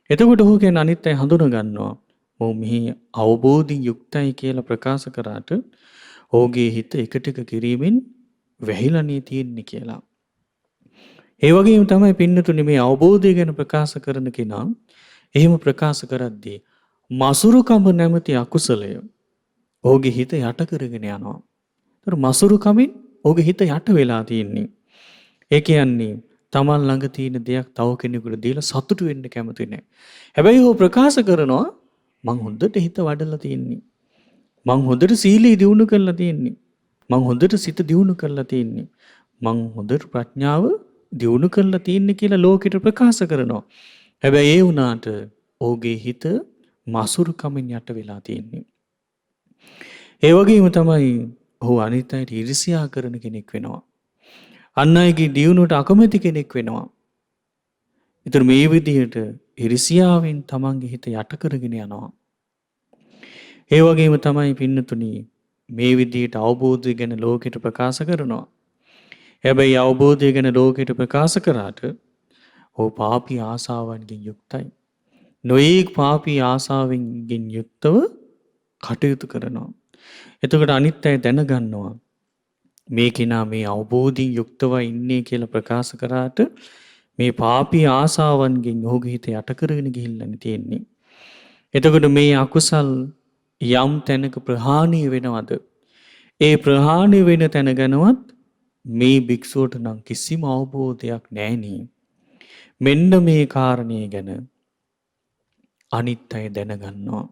එතකොට ඔහු කියන අනිත් අය හඳුනා ගන්නවා. ඔහු මෙහි අවබෝධයෙන් යුක්තයි කියලා ප්‍රකාශ කරාට ඔහුගේ හිත එකට එක කිරීමෙන් වැහිලානේ තියෙන්නේ කියලා. ඒ වගේම තමයි පින්නතුනේ මේ අවබෝධය ගැන ප්‍රකාශ කරන කෙනා එහෙම ප්‍රකාශ කරද්දී මසුරුකම නැමැති අකුසලය ඔහුගේ හිත යට කරගෙන යනවා. ඒතර මසුරුකමින් ඔහුගේ හිත යට වෙලා තියෙන්නේ. ඒ කියන්නේ තමන් ළඟ තියෙන දෙයක් තව කෙනෙකුට දීලා සතුටු වෙන්න කැමති නැහැ. හැබැයි ਉਹ ප්‍රකාශ කරනවා මං හොඳට හිත වඩලා තියෙන්නේ. මං හොඳට සීලී දියුණු කරලා තියෙන්නේ. මං හොඳට සිත දියුණු කරලා තියෙන්නේ. මං හොඳට ප්‍රඥාව දියුණු කරලා තියෙන්නේ කියලා ලෝකෙට ප්‍රකාශ කරනවා. හැබැයි ඒ වුණාට ඔහුගේ හිත මසුරුකමින් යට වෙලා තියෙන්නේ. ඒ වගේම තමයි ඔහු අනිත් අයට ඊර්ෂ්‍යා කරන කෙනෙක් වෙනවා. අන් අයගේ දියුණුවට අකමැති කෙනෙක් වෙනවා. ඒතර මේ විදිහට ඊර්ෂ්‍යාවෙන් තමන්ගේ හිත යට කරගෙන යනවා. ඒ වගේම තමයි පින්නතුනි මේ විදිහට අවබෝධය ගැන ලෝකෙට ප්‍රකාශ කරනවා. හැබැයි අවබෝධය ගැන ලෝකෙට ප්‍රකාශ කරාට ඔහු පාපී ආසාවන්ගෙන් යුක්තයි. නොයෙක් පාපී ආසාවෙන්ගෙන් යුක්තව කටයුතු කරනවා. එතකොට අනිත් අය දැනගන්නවා මේ කෙනා මේ අවබෝධයෙන් යුක්තව ඉන්නේ කියලා ප්‍රකාශ කරාට මේ පාපී ආසාවන්ගෙන් ඔහුගේ හිත යට කරගෙන ගිහිල්ලානේ තියෙන්නේ. එතකොට මේ අකුසල් යම් තැනක ප්‍රහාණය වෙනවද? ඒ ප්‍රහාණය වෙන තැන ගැනවත් මේ භික්ෂුවට නම් කිසිම අවබෝධයක් නැහෙනි. මෙන්න මේ කාරණේ ගැන අනිත් අය දැනගන්නවා.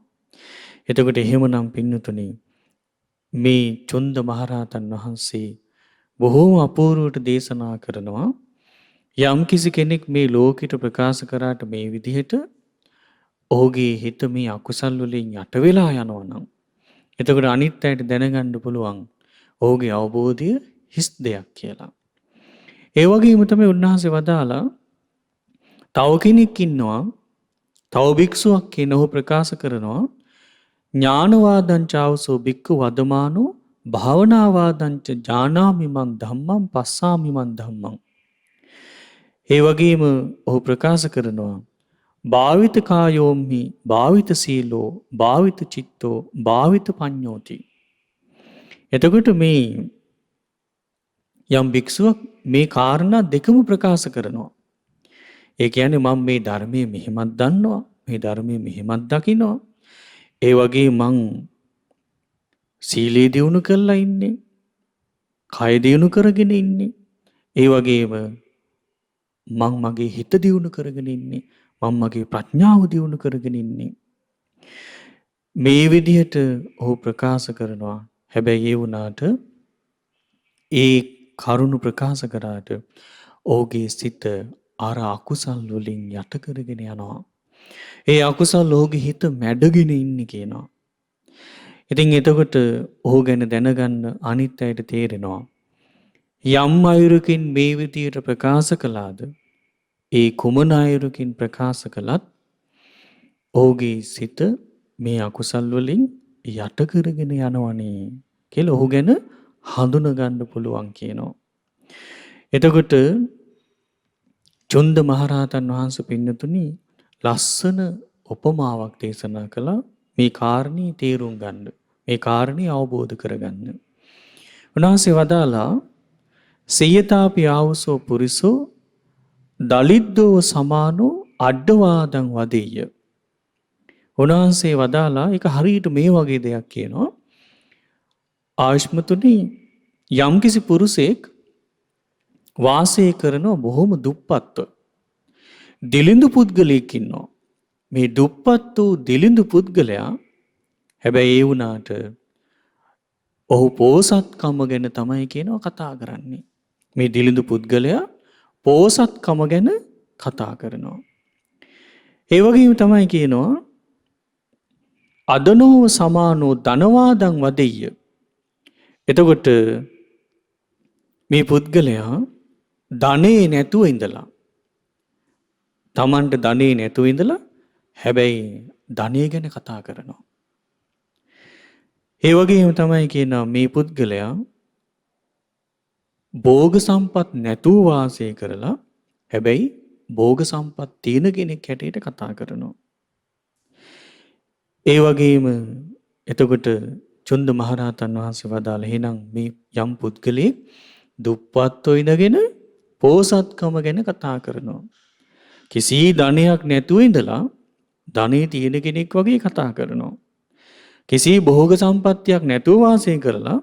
එතකොට එහෙමනම් පින්නතුනි මේ චොන්ද මහරහතන් වහන්සේ බොහෝම අපූර්වට දේශනා කරනවා යම් කිසි කෙනෙක් මේ ලෝකෙට ප්‍රකාශ කරාට මේ විදිහට ඔහුගේ හිත මේ අකුසල් වලින් යට වෙලා යනවා නම් එතකොට අනිත් අයට දැනගන්න පුළුවන් ඔහුගේ අවබෝධය හිස් දෙයක් කියලා. ඒ වගේම තමයි උන්වහන්සේ වදාලා තව කෙනෙක් ඉන්නවා තව භික්ෂුවක් කියන ඔහු ප්‍රකාශ කරනවා ඥානවාදංචාවසෝ භික්ඛු වදමානෝ භාවනාවාදංච ඥානාමිමන් ධම්මං පස්සාමිමන් ධම්මං. ඒ වගේම ඔහු ප්‍රකාශ කරනවා භාවිත කායෝම්හි භාවිත සීලෝ භාවිත චිත්තෝ භාවිත පඤ්ඤෝති. එතකොට මේ යම් භික්ෂුවක් මේ කාරණා දෙකම ප්‍රකාශ කරනවා. ඒ කියන්නේ මම මේ ධර්මයේ මෙහෙමත් දන්නවා, මේ ධර්මයේ මෙහෙමත් දකිනවා. ඒ වගේ මං සීලේ දියුණු කරලා ඉන්නේ, කය දියුණු කරගෙන ඉන්නේ. ඒ වගේම මං මගේ හිත දියුණු කරගෙන ඉන්නේ, මං මගේ ප්‍රඥාව දියුණු කරගෙන ඉන්නේ. මේ විදිහට ඔහු ප්‍රකාශ කරනවා. හැබැයි ඒ වුණාට ඒ කරුණ ප්‍රකාශ කරාට ඔහුගේ සිත අර අකුසල් වලින් යට කරගෙන යනවා. ඒ අකුසල් ඔහුගේ හිත මැඩගෙන ඉන්නේ කියනවා. ඉතින් එතකොට ඔහු ගැන දැනගන්න අනිත් අයට තේරෙනවා. යම් අයුරකින් මේ විදියට ප්‍රකාශ කළාද ඒ කුමන අයුරකින් ප්‍රකාශ කළත් ඔහුගේ සිත මේ අකුසල් වලින් යට කරගෙන යනවනේ කියලා ඔහු ගැන හඳුනා ගන්න පුළුවන් කියනවා. එතකොට චුන්ද මහරහතන් වහන්සේ පින්නතුනි ලස්සන උපමාවක් දේශනා කළා මේ කාරණේ තේරුම් ගන්න. මේ කාරණේ අවබෝධ කරගන්න. උන්වහන්සේ වදාලා සියතාපි ආවසෝ පුරිසෝ දලිද්දෝ සමානෝ අඩ්ඩවාදං වදෙය්‍ය. උන්වහන්සේ වදාලා ඒක හරියට මේ වගේ දෙයක් කියනවා. ආයුෂ්මතුනි යම්කිසි පුරුෂයෙක් වාසය කරන බොහොම දුප්පත්ව දිලිඳු පුද්ගලයෙක් ඉන්නවා. මේ දුප්පත් වූ දිලිඳු පුද්ගලයා හැබැයි ඒ වුණාට ඔහු පෝසත්කම ගැන තමයි කියනවා කතා කරන්නේ. මේ දිලිඳු පුද්ගලයා පෝසත්කම ගැන කතා කරනවා. ඒ වගේම තමයි කියනවා අදනෝව සමානෝ ධනවාදං වදෙය්‍ය. එතකොට මේ පුද්ගලයා ධනේ නැතුව ඉඳලා Tamanට ධනේ නැතුව ඉඳලා හැබැයි ධනය ගැන කතා කරනවා. ඒ වගේම තමයි කියනවා මේ පුද්ගලයා භෝග සම්පත් නැතුව වාසය කරලා හැබැයි භෝග සම්පත් තියෙන කෙනෙක් හැටියට කතා කරනවා. ඒ වගේම එතකොට චුන්ද මහරහතන් වහන්සේ වදාළ එහෙනම් මේ යම් පුද්ගලයෙක් දුප්පත්ව ඉඳගෙන පෝසත්කම ගැන කතා කරනවා. කිසි ධනයක් නැතුව ඉඳලා ධනෙ තියෙන කෙනෙක් වගේ කතා කරනවා. කිසි භෝග සම්පත්තියක් නැතුව වාසය කරලා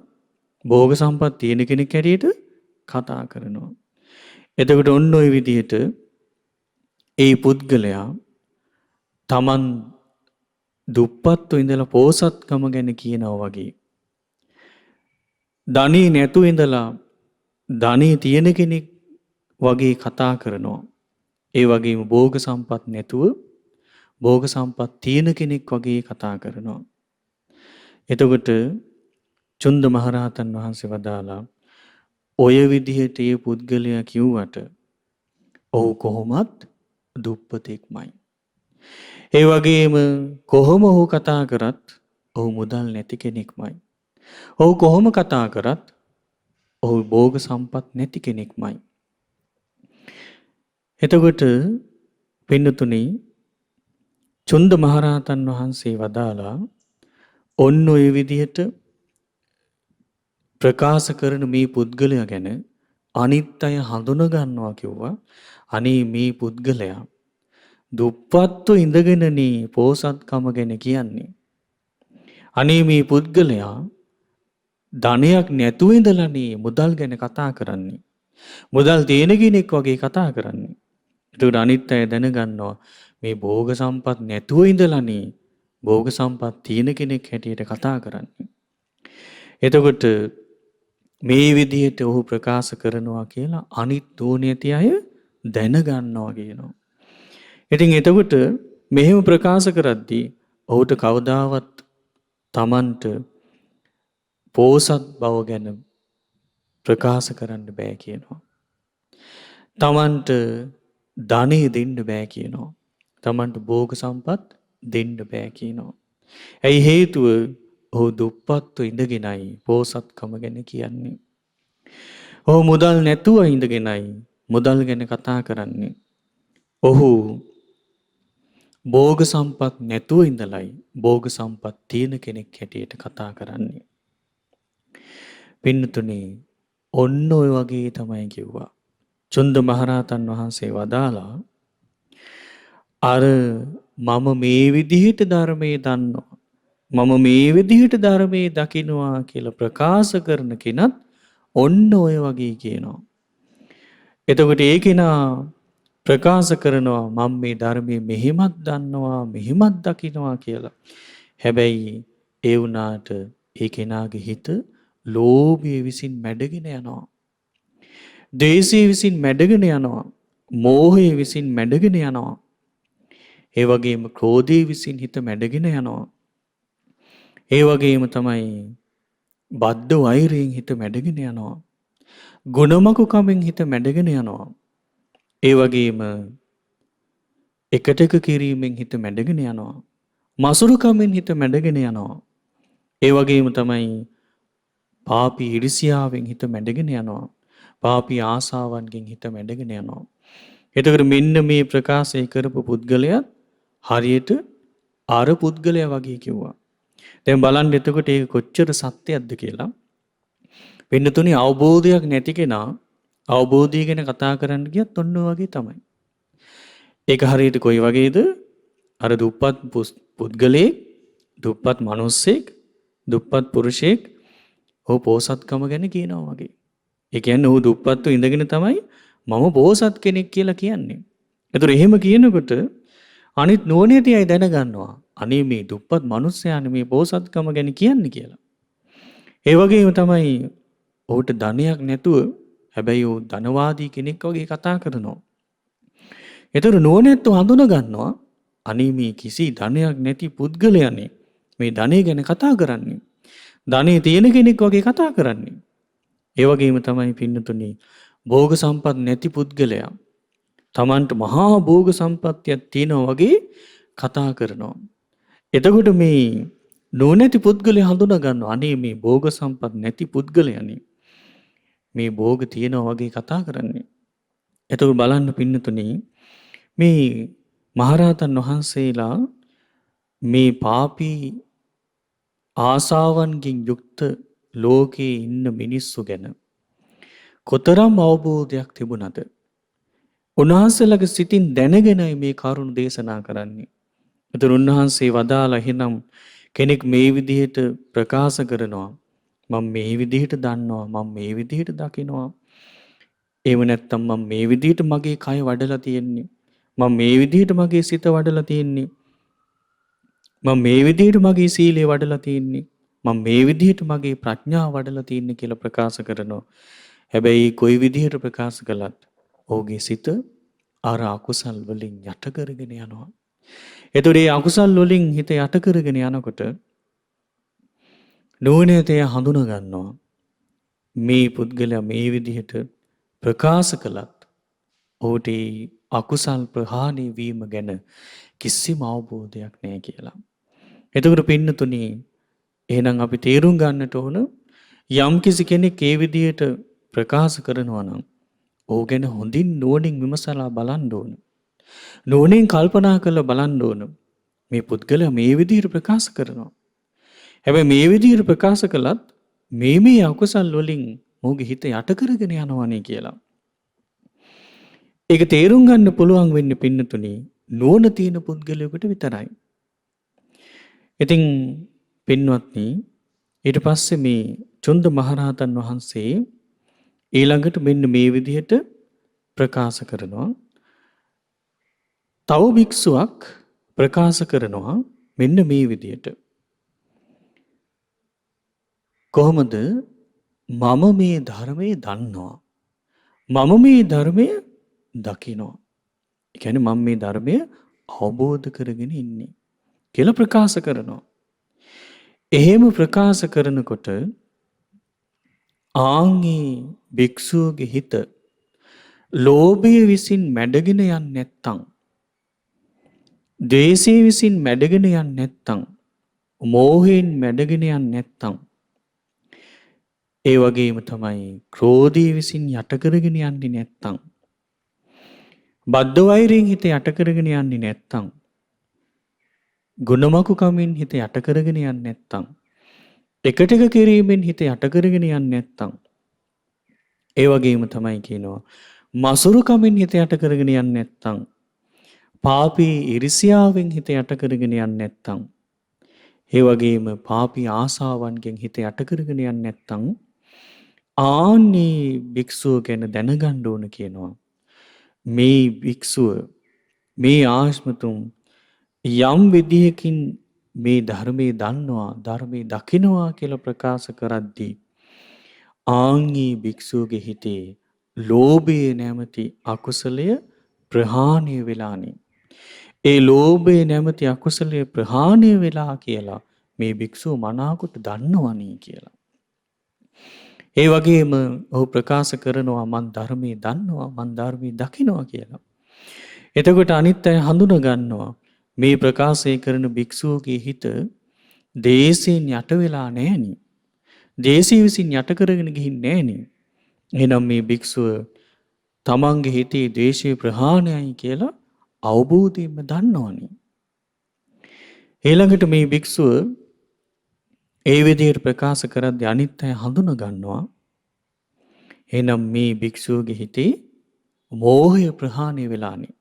භෝග සම්පත් තියෙන කෙනෙක් හැටියට කතා කරනවා. එතකොට ඔන්න ඔය විදිහට ඒ පුද්ගලයා Taman දුප්පත්ව ඉඳලා පෝසත්කම ගැන කියනවා වගේ ධනෙ නැතුව ඉඳලා ධනෙ තියෙන කෙනෙක් වගේ කතා කරනවා. ඒ වගේම භෝග සම්පත් නැතුව භෝග සම්පත් තියෙන කෙනෙක් වගේ කතා කරනවා. එතකොට චුන්ද මහරහතන් වහන්සේ වදාලා ඔය විදිහට ඒ පුද්ගලයා කිව්වට ඔහු කොහොමත් දුප්පතෙක්මයි. ඒ වගේම කොහොම ඔහු කතා කරත් ඔහු මුදල් නැති කෙනෙක්මයි. ඔහු කොහොම කතා කරත් ඔහු භෝග සම්පත් නැති කෙනෙක්මයි. එතකොට පින්නතුනි චුන්ද මහරහතන් වහන්සේ වදාලා ඔන්න ඔය විදිහට ප්‍රකාශ කරන මේ පුද්ගලයා ගැන අනිත් අය හඳුනා ගන්නවා කිව්වා. අනේ මේ පුද්ගලයා දුප්පත්ව ඉඳගෙනනේ පෝසත්කම ගැන කියන්නේ. අනේ මේ පුද්ගලයා ධනයක් නැතුව ඉඳලානේ මුදල් ගැන කතා කරන්නේ. මුදල් තියෙන කෙනෙක් වගේ කතා කරන්නේ. ඒකට අනිත් අය දැනගන්නවා මේ භෝග සම්පත් නැතුව ඉඳලානේ භෝග සම්පත් තියෙන කෙනෙක් හැටියට කතා කරන්නේ. එතකොට මේ විදිහට ඔහු ප්‍රකාශ කරනවා කියලා අනිත් ඕනෑති අය දැනගන්නවා කියනවා. ඉතින් එතකොට මෙහෙම ප්‍රකාශ කරද්දී ඔහුට කවදාවත් Tamanට පෝසත් බව ගැන ප්‍රකාශ කරන්න බෑ කියනවා. Tamanට ධනෙ දෙන්න බෑ කියනවා. තමන්ට භෝග සම්පත් දෙන්න බෑ කියනවා. ඇයි හේතුව? ඔහු දුප්පත්ව ඉඳගෙනයි පෝසත්කම ගැන කියන්නේ. ඔහු මුදල් නැතුව ඉඳගෙනයි මුදල් ගැන කතා කරන්නේ. ඔහු භෝග සම්පත් නැතුව ඉඳලයි භෝග සම්පත් තියෙන කෙනෙක් හැටියට කතා කරන්නේ. පින්නතුනේ ඔන්න ඔය වගේ තමයි කිව්වා. චුන්ද මහරහතන් වහන්සේ වදාලා අර මම මේ විදිහට ධර්මයේ දන්නවා. මම මේ විදිහට ධර්මයේ දකින්නවා කියලා ප්‍රකාශ කරන කෙනත් ඔන්න ඔය වගේ කියනවා. එතකොට ඒ කෙනා ප්‍රකාශ කරනවා මම මේ ධර්මයේ මෙහෙමත් දන්නවා මෙහෙමත් දකින්නවා කියලා. හැබැයි ඒ වුණාට ඒ කෙනාගේ හිත ලෝභය විසින් මැඩගෙන යනවා. ද්වේෂය විසින් මැඩගෙන යනවා. මෝහය විසින් මැඩගෙන යනවා. ඒ වගේම ක්‍රෝධය විසින් හිත මැඩගෙන යනවා. ඒ වගේම තමයි බද්ධ වෛරයෙන් හිත මැඩගෙන යනවා. ගුණමකුකමෙන් හිත මැඩගෙන යනවා. ඒ වගේම එකටක කිරීමෙන් හිත මැඩගෙන යනවා. මසුරුකමෙන් හිත මැඩගෙන යනවා. ඒ වගේම තමයි පාපී ඉරිසියාවෙන් හිත මැඩගෙන යනවා. පාපී ආසාවන්ගෙන් හිත මැඩගෙන යනවා. එතකොට මෙන්න මේ ප්‍රකාශය කරපු පුද්ගලයා හරියට අර පුද්ගලයා වගේ කිව්වා. දැන් බලන්න එතකොට ඒක කොච්චර සත්‍යයක්ද කියලා. වෙනතුනේ අවබෝධයක් නැති කෙනා අවබෝධය ගැන කතා කරන්න ගියත් ඔන්න වගේ තමයි. ඒක හරියට කොයි වගේද? අර දුප්පත් පුද්ගලයෙක්, දුප්පත් මිනිස්සෙක්, දුප්පත් පුරුෂයෙක් ඔහු පෝසත්කම ගැන කියනවා වගේ. ඒ කියන්නේ ඔහු දුප්පත්ව ඉඳගෙන තමයි මම පෝසත් කෙනෙක් කියලා කියන්නේ. ඒතර එහෙම කියනකොට අනිත් නුවණැති අය දැනගන්නවා. අනේ මේ දුප්පත් මිනිස්සයානේ මේ පෝසත්කම ගැන කියන්නේ කියලා. ඒ වගේම තමයි ඔහුට ධනයක් නැතුව හැබැයි ඔහු ධනවාදී කෙනෙක් වගේ කතා කරනවා. ඒතර නුවණැත්තෝ හඳුන ගන්නවා අනේ මේ කිසි ධනයක් නැති පුද්ගලයානේ මේ ධනය ගැන කතා කරන්නේ. ධනෙ තියෙන කෙනෙක් වගේ කතා කරන්නේ. ඒ වගේම තමයි පින්නතුනි භෝග සම්පත් නැති පුද්ගලයා තමන්ට මහා භෝග සම්පත්තියක් තියෙනවා වගේ කතා කරනවා. එතකොට මේ නොනැති පුද්ගලයා හඳුනා ගන්නවා අනේ මේ භෝග සම්පත් නැති පුද්ගලයානේ මේ භෝග තියෙනවා වගේ කතා කරන්නේ. එතකොට බලන්න පින්නතුනි මේ මහරහතන් වහන්සේලා මේ පාපී ආසාවන්ගෙන් යුක්ත ලෝකේ ඉන්න මිනිස්සු ගැන කොතරම් අවබෝධයක් තිබුණද? උන්වහන්සේලාගේ සිතින් දැනගෙනයි මේ කරුණ දේශනා කරන්නේ. ඒතර උන්වහන්සේ වදාලා එහෙනම් කෙනෙක් මේ විදිහට ප්‍රකාශ කරනවා මම මේ විදිහට දන්නවා මම මේ විදිහට දකිනවා. එහෙම නැත්නම් මම මේ විදිහට මගේ කය වඩලා තියෙන්නේ. මම මේ විදිහට මගේ සිත වඩලා තියෙන්නේ. මම මේ විදිහට මගේ සීලය වඩලා තියෙන්නේ. මම මේ විදිහට මගේ ප්‍රඥාව වඩලා තියෙන්නේ කියලා ප්‍රකාශ කරනවා. හැබැයි කොයි විදිහට ප්‍රකාශ කළත් ඔහුගේ සිත අර අකුසල් වලින් යට කරගෙන යනවා. ඒතකොට මේ අකුසල් වලින් හිත යට කරගෙන යනකොට නුවණැතිය හඳුනා ගන්නවා මේ පුද්ගලයා මේ විදිහට ප්‍රකාශ කළත් ඔහුට අකුසල් ප්‍රහාණය වීම ගැන කිසිම අවබෝධයක් නැහැ කියලා. එතකොට පින්නතුනි එහෙනම් අපි තේරුම් ගන්නට ඕන යම් කිසි කෙනෙක් ඒ විදිහට ප්‍රකාශ කරනවා නම් ඔහු ගැන හොඳින් නුවණින් විමසලා බලන්න ඕන. නුවණින් කල්පනා කරලා බලන්න ඕන. මේ පුද්ගලයා මේ විදිහට ප්‍රකාශ කරනවා. හැබැයි මේ විදිහට ප්‍රකාශ කළත් මේ අකුසල් වලින් මොහුගේ හිත යට කරගෙන යනවානේ කියලා. ඒක තේරුම් ගන්න පුළුවන් වෙන්නේ පින්නතුනි නුවණ තියෙන පුද්ගලයෙකුට විතරයි. ඉතින් පින්වත්නි ඊට පස්සේ මේ චුන්ද මහරහතන් වහන්සේ ඊළඟට මෙන්න මේ විදිහට ප්‍රකාශ කරනවා. තව භික්ෂුවක් ප්‍රකාශ කරනවා මෙන්න මේ විදිහට. කොහොමද මම මේ ධර්මයේ දන්නවා. මම මේ ධර්මය දකිනවා. ඒ කියන්නේ මම මේ ධර්මය අවබෝධ කරගෙන ඉන්නේ කියලා ප්‍රකාශ කරනවා. එහෙම ප්‍රකාශ කරනකොට ආන්ගේ භික්ෂුවගේ හිත ලෝභය විසින් මැඩගෙන යන්නේ නැත්තම් ද්වේෂය විසින් මැඩගෙන යන්නේ නැත්තම්, මෝහයෙන් මැඩගෙන යන්නේ නැත්තම්, ඒ වගේම තමයි ක්‍රෝධය විසින් යට කරගෙන යන්නේ නැත්තම්, බද්ධ වෛරයෙන් හිත යට කරගෙන යන්නේ නැත්තම්, ගුණමකුකමින් හිත යට කරගෙන යන්නේ නැත්තම්, එක ටික කිරීමෙන් හිත යට කරගෙන යන්නේ නැත්තම්, ඒ වගේම තමයි කියනවා මසුරුකමින් හිත යට කරගෙන යන්නේ නැත්තම්, පාපී ඉරිසියාවෙන් හිත යට කරගෙන යන්නේ නැත්තම්, ඒ වගේම පාපී ආසාවන්ගෙන් හිත යට කරගෙන යන්නේ නැත්තම්, ආන්නේ භික්ෂුව ගැන දැනගන්න ඕන කියනවා. මේ භික්ෂුව, මේ ආශ්මතුන් යම් විදිහකින් මේ ධර්මයේ දන්නවා, ධර්මයේ දකිනවා කියලා ප්‍රකාශ කරද්දී ආන්ගේ භික්ෂුවගේ හිතේ ලෝභය නැමැති අකුසලය ප්‍රහාණය වෙලානේ. ඒ ලෝභය නැමැති අකුසලය ප්‍රහාණය වෙලා කියලා මේ භික්ෂුව මනාකොට දන්නවනේ කියලා. ඒ වගේම ඔහු ප්‍රකාශ කරනවා මන් ධර්මයේ දන්නවා, මන් ධර්මයේ දකිනවා කියලා. එතකොට අනිත් අය හඳුනා ගන්නවා මේ ප්‍රකාශය කරන භික්ෂුවගේ හිත දේශයෙන් යට වෙලා නැහෙනි. දේශය විසින් යට කරගෙන ගිහින් නැහෙනි. එහෙනම් මේ භික්ෂුව තමන්ගේ හිතේ ද්වේෂය ප්‍රහාණයයි කියලා අවබෝධයෙන්ම දන්නවනේ. ඊළඟට මේ භික්ෂුව ඒ විදිහට ප්‍රකාශ කරද්දී අනිත් අය හඳුනා ගන්නවා. එහෙනම් මේ භික්ෂුවගේ හිතේ මෝහය ප්‍රහාණය වෙලානේ.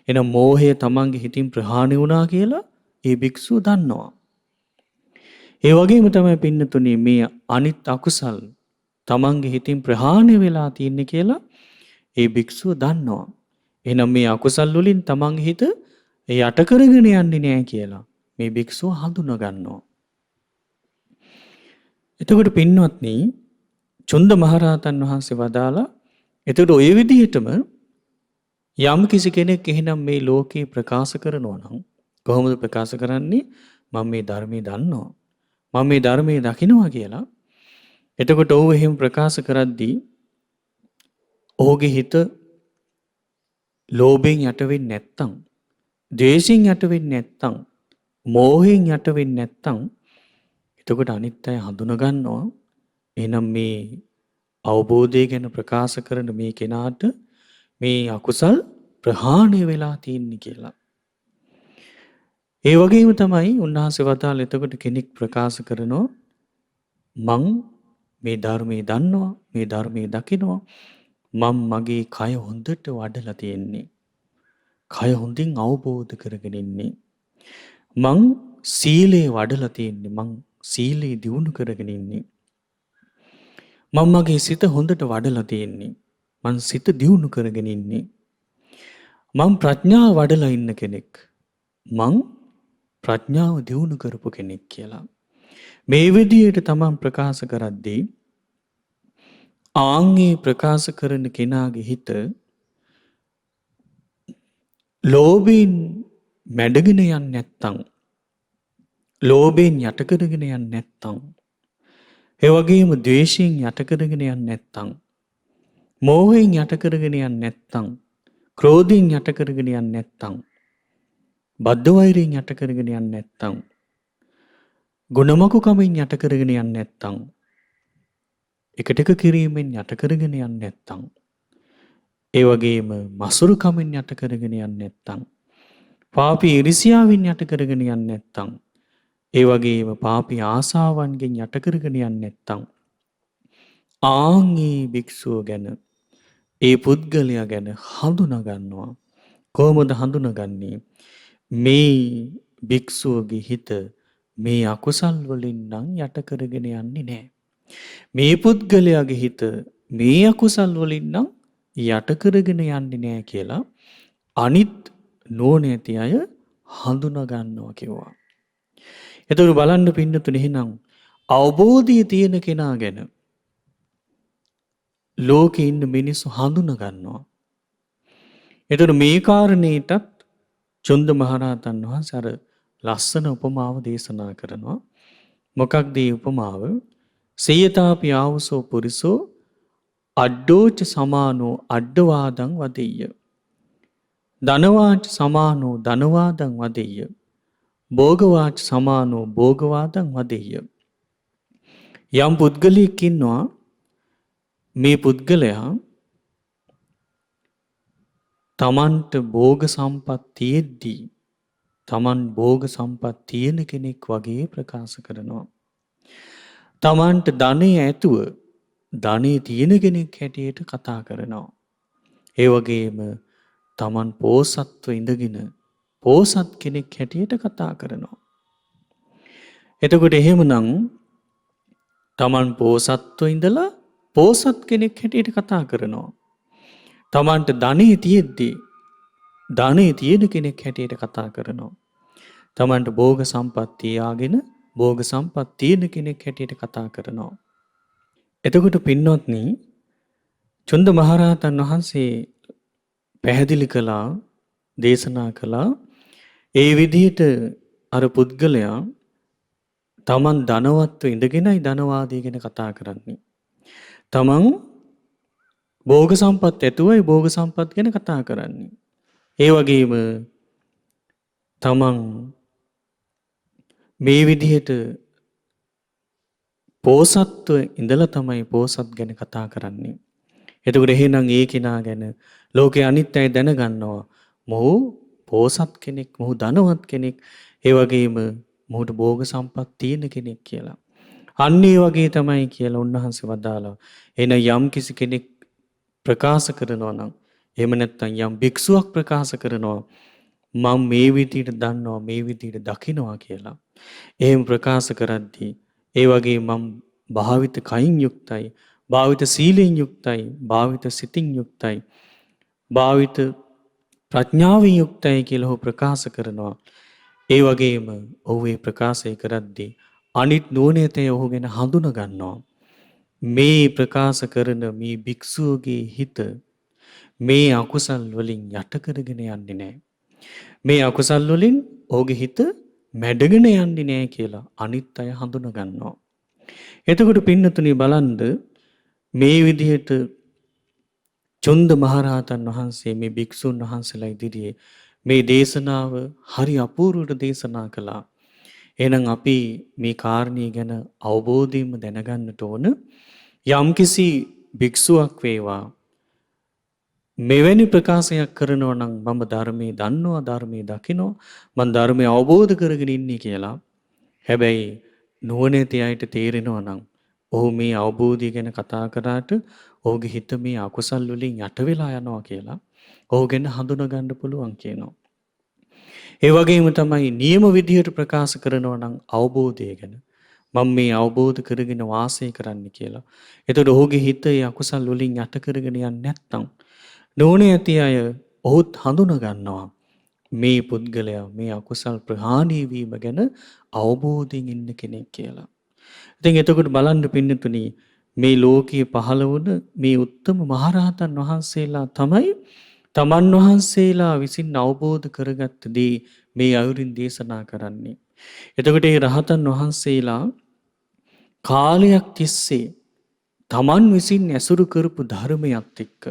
එහෙනම් මෝහය තමන්ගේ හිතින් ප්‍රහාණය වුණා කියලා ඒ භික්ෂුව දන්නවා. ඒ වගේම තමයි පින්නතුනේ මේ අනිත් අකුසල් තමන්ගේ හිතින් ප්‍රහාණය වෙලා තියෙන්නේ කියලා ඒ භික්ෂුව දන්නවා. එහෙනම් මේ අකුසල් වලින් තමන්ගේ හිත යට කරගෙන යන්නේ නැහැ කියලා මේ භික්ෂුව හඳුනා ගන්නවා. එතකොට පින්වත්නි චුන්ද මහරහතන් වහන්සේ වදාලා එතකොට ওই විදිහටම යම් කිසි කෙනෙක් එහෙනම් මේ ලෝකේ ප්‍රකාශ කරනවා නම් කොහොමද ප්‍රකාශ කරන්නේ? මම මේ ධර්මයේ දන්නවා. මම මේ ධර්මයේ දකින්නවා කියලා. එතකොට ඔහු එහෙම ප්‍රකාශ කරද්දී ඔහුගේ හිත ලෝභයෙන් යට වෙන්නේ නැත්තම්, ද්වේෂයෙන් යට වෙන්නේ නැත්තම්, මෝහයෙන් යට වෙන්නේ නැත්තම්, එතකොට අනිත් අය හඳුනා ගන්නවා එහෙනම් මේ අවබෝධය ගැන ප්‍රකාශ කරන මේ කෙනාට මේ අකුසල් ප්‍රහාණය වෙලා තියෙන්නේ කියලා. ඒ වගේම තමයි උන්වහන්සේ වදාළ එතකොට කෙනෙක් ප්‍රකාශ කරනවා මං මේ ධර්මයේ දන්නවා, මේ ධර්මයේ දකිනවා, මම මගේ කය හොඳට වඩලා තියෙන්නේ. කය හොඳින් අවබෝධ කරගෙන ඉන්නේ. මං සීලේ වඩලා තියෙන්නේ. මං සීලේ දියුණු කරගෙන ඉන්නේ. මම මගේ සිත හොඳට වඩලා තියෙන්නේ. මං සිත දියුණු කරගෙන ඉන්නේ. මං ප්‍රඥාව වඩලා ඉන්න කෙනෙක්. මං ප්‍රඥාව දියුණු කරපු කෙනෙක් කියලා. මේ විදිහට තමන් ප්‍රකාශ කරද්දී ආන්ගේ ප්‍රකාශ කරන කෙනාගේ හිත ලෝභයෙන් මැඩගෙන යන්නේ නැත්තම්, ලෝභයෙන් යට කරගෙන යන්නේ නැත්තම්, ඒ වගේම ද්වේෂයෙන් යට කරගෙන යන්නේ නැත්තම්, මෝහයෙන් යට කරගෙන යන්නේ නැත්තම්, ක්‍රෝධයෙන් යට කරගෙන යන්නේ නැත්තම්, බද්ධ වෛරයෙන් යට කරගෙන යන්නේ නැත්තම්, ගුණමකුකමින් යට කරගෙන යන්නේ නැත්තම්, එකට එක කිරීමෙන් යට කරගෙන යන්නේ නැත්තම්, ඒ වගේම මසුරුකමින් යට කරගෙන යන්නේ නැත්තම්, පාපී ඉරිසියාවෙන් යට කරගෙන යන්නේ නැත්තම්, ඒ වගේම පාපී ආසාවන්ගෙන් යට කරගෙන යන්නේ නැත්තම්, ආන්ගේ භික්ෂුව ගැන, ඒ පුද්ගලයා ගැන හඳුනා ගන්නවා. කොහොමද හඳුනාගන්නේ? මේ භික්ෂුවගේ හිත මේ අකුසල් වලින් නම් යට කරගෙන යන්නේ නැහැ. මේ පුද්ගලයාගේ හිත මේ අකුසල් වලින් නම් යට කරගෙන යන්නේ නැහැ කියලා අනිත් නුවණැති අය හඳුනා ගන්නවා කිව්වා. එතකොට බලන්න පින්නතුනේ එහෙනම් අවබෝධය තියෙන කෙනා ගැන ලෝකේ ඉන්න මිනිස්සු හඳුනා ගන්නවා. එතකොට මේ කාරණේටත් චුන්ද මහරහතන් වහන්සේ අර ලස්සන උපමාව දේශනා කරනවා. මොකක්ද මේ උපමාව? සියතාපි ආවසෝ පුරිසෝ අඩ්ඩෝච සමානෝ අඩ්ඩවාදං වදෙය්‍ය. ධනවාච සමානෝ ධනවාදං වදෙය්‍ය. භෝගවාච සමානෝ භෝගවාදං වදෙය්‍ය. යම් පුද්ගලයෙක් ඉන්නවා මේ පුද්ගලයා තමන්ට භෝග සම්පත් තියෙද්දී තමන් භෝග සම්පත් තියෙන කෙනෙක් වගේ ප්‍රකාශ කරනවා. තමන්ට ධනෙ ඇතුව ධනෙ තියෙන කෙනෙක් හැටියට කතා කරනවා. ඒ වගේම තමන් පෝසත්ව ඉඳගෙන පෝසත් කෙනෙක් හැටියට කතා කරනවා. එතකොට එහෙමනම් තමන් පෝසත්ව ඉඳලා පෝසත් කෙනෙක් හැටියට කතා කරනවා. තමන්ට ධනෙ තියෙද්දී ධනෙ තියෙන කෙනෙක් හැටියට කතා කරනවා. තමන්ට භෝග සම්පත් තියාගෙන භෝග සම්පත් තියෙන කෙනෙක් හැටියට කතා කරනවා. එතකොට පින්වත්නි චුන්ද මහරහතන් වහන්සේ පැහැදිලි කළා දේශනා කළා ඒ විදිහට අර පුද්ගලයා තමන් ධනවත්ව ඉඳගෙනයි ධනවාදී ගැන කතා කරන්නේ. තමන් භෝග සම්පත් ඇතුවයි භෝග සම්පත් ගැන කතා කරන්නේ. ඒ වගේම තමන් මේ විදිහට පෝසත්ව ඉඳලා තමයි පෝසත් ගැන කතා කරන්නේ. එතකොට එහෙනම් ඒ කෙනා ගැන ලෝකේ අනිත් අය දැනගන්නවා. මොහු පෝසත් කෙනෙක්, මොහු ධනවත් කෙනෙක්, ඒ වගේම මොහුට භෝග සම්පත් තියෙන කෙනෙක් කියලා. අන්න ඒ වගේ තමයි කියලා උන්වහන්සේ වදාළා. එන යම් කිසි කෙනෙක් ප්‍රකාශ කරනවා නම් එහෙම නැත්නම් යම් භික්ෂුවක් ප්‍රකාශ කරනවා මම මේ විදිහට දන්නවා මේ විදිහට දකිනවා කියලා. එහෙම ප්‍රකාශ කරද්දී ඒ වගේ මම භාවිත කයින් යුක්තයි, භාවිත සීලෙන් යුක්තයි, භාවිත සිතින් යුක්තයි, භාවිත ප්‍රඥාවෙන් යුක්තයි කියලා ඔහු ප්‍රකාශ කරනවා. ඒ වගේම ඔහු ඒ ප්‍රකාශය කරද්දී අනිත් නුවණැතේ ඔහු ගැන හඳුන ගන්නවා. මේ ප්‍රකාශ කරන මේ භික්ෂුවගේ හිත මේ අකුසල් වලින් යට කරගෙන යන්නේ නැහැ. මේ අකුසල් වලින් ඔහුගේ හිත මැඩගෙන යන්නේ නැහැ කියලා අනිත් අය හඳුන ගන්නවා. එතකොට පින්නතුනි බලන්න මේ විදිහට චුන්ද මහරහතන් වහන්සේ මේ භික්ෂුන් වහන්සේලා ඉදිරියේ මේ දේශනාව හරි අපූර්වට දේශනා කළා. එහෙනම් අපි මේ කාරණේ ගැන අවබෝධයෙන්ම දැනගන්නට ඕන. යම්කිසි භික්ෂුවක් වේවා මෙවැනි ප්‍රකාශයක් කරනවා නම් මම ධර්මයේ දන්නවා ධර්මයේ දකිනවා මම ධර්මය අවබෝධ කරගෙන ඉන්නේ කියලා. හැබැයි නුවණැති අයට තේරෙනවා නම් ඔහු මේ අවබෝධය ගැන කතා කරාට ඔහුගේ හිත මේ අකුසල් වලින් යට වෙලා යනවා කියලා ඔහු ගැන හඳුනා ගන්න පුළුවන් කියනවා. ඒ වගේම තමයි නියම විදිහට ප්‍රකාශ කරනවා නම් අවබෝධය ගැන මම මේ අවබෝධ කරගෙන වාසය කරන්න කියලා. එතකොට ඔහුගේ හිත ඒ අකුසල් වලින් යට කරගෙන යන්නේ නැත්නම් නුවණ ඇති අය ඔහුත් හඳුනා ගන්නවා මේ පුද්ගලයා මේ අකුසල් ප්‍රහාණය වීම ගැන අවබෝධයෙන් ඉන්න කෙනෙක් කියලා. ඉතින් එතකොට බලන්න පින්නතුනි මේ ලෝකයේ පහළ වුණ මේ උත්තම මහරහතන් වහන්සේලා තමයි තමන් වහන්සේලා විසින් අවබෝධ කරගත්ත දේ මේ අයුරින් දේශනා කරන්නේ. එතකොට මේ රහතන් වහන්සේලා කාලයක් තිස්සේ තමන් විසින් ඇසුරු කරපු ධර්මයත් එක්ක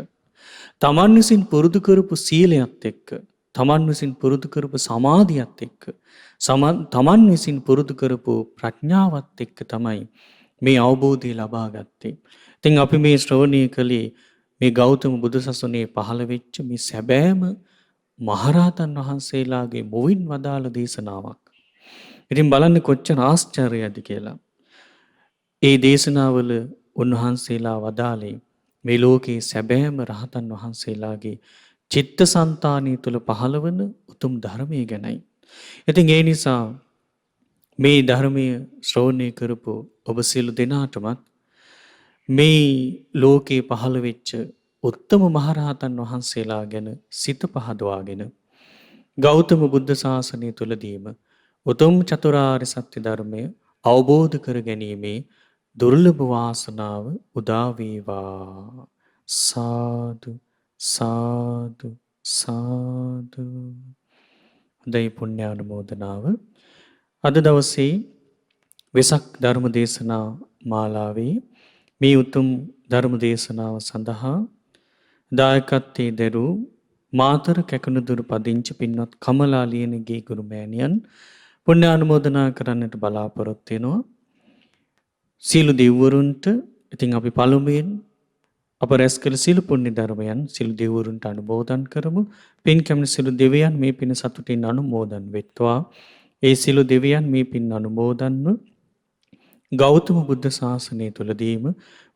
තමන් විසින් පුරුදු කරපු සීලයත් එක්ක තමන් විසින් පුරුදු කරපු සමාධියත් එක්ක තමන් විසින් පුරුදු කරපු ප්‍රඥාවත් එක්ක තමයි මේ අවබෝධය ලබා ගත්තේ. ඉතින් අපි මේ ශ්‍රවණය කළේ මේ ගෞතම බුදුසසුනේ පහළ වෙච්ච මේ සැබෑම මහරහතන් වහන්සේලාගේ මුවින් වදාළ දේශනාවක්. ඉතින් බලන්න කොච්චර ආශ්චර්යයක්ද කියලා. ඒ දේශනාවල උන්වහන්සේලා වදාළේ මේ ලෝකේ සැබෑම රහතන් වහන්සේලාගේ චිත්තසංතානිය තුළ පහළවන උතුම් ධර්මයේ ගැනයි. ඉතින් ඒ නිසා මේ ධර්මයේ ශ්‍රවණය කරපු ඔබ සියලු දෙනාටමත් මේ ලෝකේ පහළ වෙච්ච උත්තම මහරහතන් වහන්සේලා ගැන සිත පහදවාගෙන ගෞතම බුද්ධ ශාසනය තුලදීම උතුම් චතුරාර්ය සත්‍ය ධර්මය අවබෝධ කර ගැනීමේ දුර්ලභ වාසනාව උදා වේවා. සාදු සාදු සාදු. හොඳයි පුණ්‍යානුමෝදනාව. අද දවසේ වෙසක් ධර්ම දේශනා මාලාවේ මේ උතුම් ධර්ම දේශනාව සඳහා දායකත්වයේ දරූ මාතර කැකුණුදුරු පදිංචි පින්වත් කමලා ලියනගේ ගුරු මෑණියන් පුණ්‍යානුමෝදනා කරන්නට බලාපොරොත්තු වෙනවා. සීල දෙවිවරුන්ට ඉතින් අපි පළමුවෙන් අප රැස් කළ සීල පුණ්‍ය ධර්මයන් සීල දෙවිවරුන්ට අනුමෝදන් කරමු. පින් කැමති සීල දෙවියන් මේ පින සතුටින් අනුමෝදන් වෙත්වා. ඒ සීල දෙවියන් මේ පින් අනුමෝදන්ව ගෞතම බුද්ධ ශාසනය තුලදීම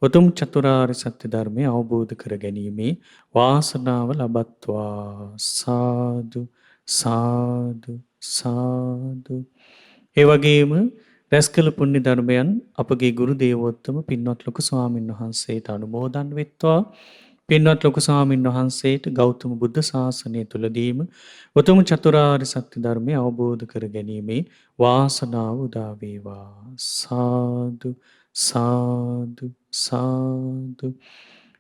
උතුම් චතුරාර්ය සත්‍ය ධර්මය අවබෝධ කර ගැනීමේ වාසනාව ලබත්වා. සාදු සාදු සාදු. ඒ වගේම රැස්කල පුණ්‍ය ධර්මයන් අපගේ ගුරු දේවෝත්තම පින්වත් ලොකු ස්වාමින් වහන්සේට අනුමෝදන් වෙත්වා. පින්වත් ලොකු ස්වාමින් වහන්සේට ගෞතම බුද්ධ ශාසනය තුලදීම උතුම් චතුරාර්ය සත්‍ය ධර්මය අවබෝධ කර ගැනීමේ වාසනාව උදා වේවා. සාදු සාදු සාදු.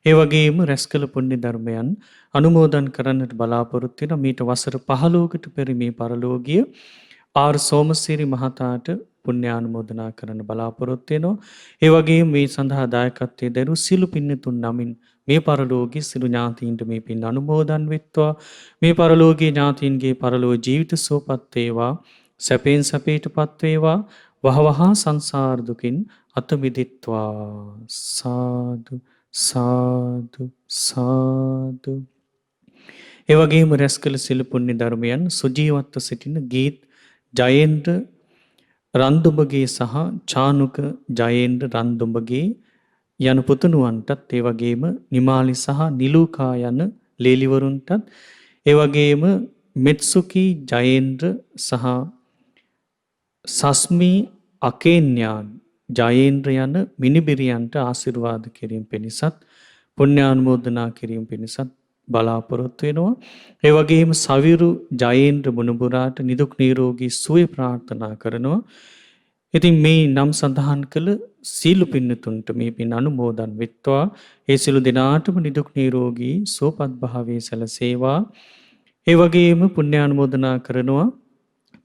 ඒ වගේම රැස්කල පුණ්‍ය ධර්මයන් අනුමෝදන් කරන්නට බලාපොරොත්තු වෙන මීට වසර 15කට පෙර මේ පරලෝකීය ආර් සෝමසිරි මහතාට පුණ්‍යානුමෝදනා කරන්න බලාපොරොත්තු වෙනවා. ඒ වගේම මේ සඳහා දායකත්වයේ දරු සිළු පින්නතුන් නමින් මේ පරලෝකීය සිළු ඥාතීන්ට මේ පින් අනුමෝදන් වෙත්වා. මේ පරලෝකීය ඥාතීන්ගේ පරලෝ ජීවිත සුවපත් වේවා. සැපෙන් සැපයටපත් වේවා. වහවහ සංසාර දුකින් අත මිදෙත්වා. සාදු සාදු සාදු. ඒ වගේම රැස්කල සිළු පුණ්‍ය ධර්මයන් සුජීවත්ව සිටින ගීත් ජයේන්ද්‍ර රන්දුඹගේ සහ චානුක ජයේන්ද්‍ර රන්දුඹගේ යන පුතුණුවන්ටත් ඒ වගේම නිමාලි සහ නිලූකා යන ලේලිවරුන්ටත් ඒ වගේම මෙත්සුකි ජයේන්ද්‍ර සහ සස්මි අකේන්‍යාන් ජයේන්ද්‍ර යන මිනිබිරියන්ට ආශිර්වාද කිරීම පිණිසත් පුණ්‍යානුමෝදනා කිරීම පිණිසත් බලාපොරොත්තු වෙනවා. ඒ වගේම සවිරු ජයේන්ද්‍ර මුණුබුරාට නිදුක් නිරෝගී සුවය ප්‍රාර්ථනා කරනවා. ඉතින් මේ නම් සඳහන් කළ සීල පින්නතුන්ට මේ පින් අනුමෝදන් වෙත්වා. ඒ සිළු දෙනාටම නිදුක් නිරෝගී සුවපත් භාවයේ සැලසේවා. ඒ වගේම පුණ්‍යානුමෝදනා කරනවා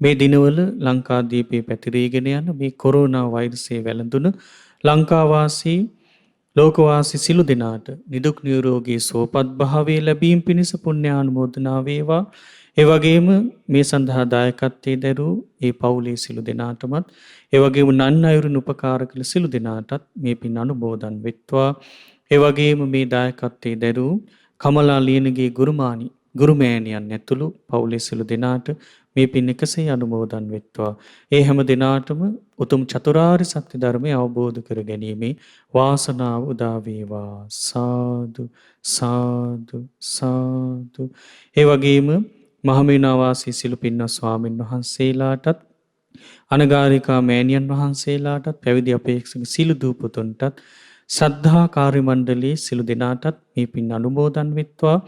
මේ දිනවල ලංකාදීපේ පැතිරීගෙන යන මේ කොරෝනා වෛරසය වැළඳුන ලංකාවාසී ලෝකවාසී සිළු දෙනාට නිදුක් නිරෝගී සුවපත් භාවයේ ලැබීම පිණිස පුණ්‍යානුමෝදනා වේවා. ඒ වගේම මේ සඳහා දායකත්වයේ දරූ ඒ පවුලේ සිළු දෙනාටමත් ඒ වගේම නන් අයුරින් උපකාර කළ සිළු දෙනාටත් මේ පින් අනුමෝදන් වෙත්වා. ඒ වගේම මේ දායකත්වයේ දරූ කමලා ලියනගේ ගුරුමෑණියන් ඇතුළු පවුලේ සිළු දෙනාට මේ පින් එකසේ අනුමෝදන් වෙත්වා. ඒ හැම දිනාටම උතුම් චතුරාර්ය සත්‍ය ධර්මය අවබෝධ කර ගැනීමේ වාසනාව උදා වේවා. සාදු සාදු සාදු. ඒ වගේම මහමෙවුනාවාසී සිළු පින්වත් ස්වාමින් වහන්සේලාටත් අනගාരികා මෑණියන් වහන්සේලාටත් පැවිදි අපේක්ෂක සිළු දූපුතුන්ටත් ශ්‍රද්ධා කාර්ය මණ්ඩලයේ සිළු දෙනාටත් මේ පින් අනුමෝදන් වෙත්වා.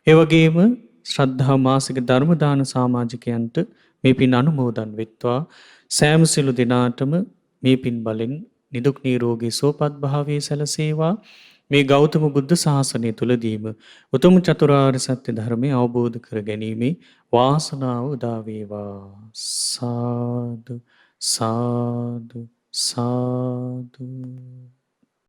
ඒ වගේම ශ්‍රද්ධා මාසික ධර්ම දාන සමාජිකයන්ට මේ පින් අනුමෝදන් වෙත්වා. සෑම සිළු දෙනාටම මේ පින් බලෙන් නිදුක් නිරෝගී සුවපත් භාවයේ සැලසේවා. මේ ගෞතම බුද්ධ ශාසනය තුලදීම උතුම් චතුරාර්ය සත්‍ය ධර්මය අවබෝධ කර ගැනීමේ වාසනාව උදා වේවා. සාදු සාදු සාදු.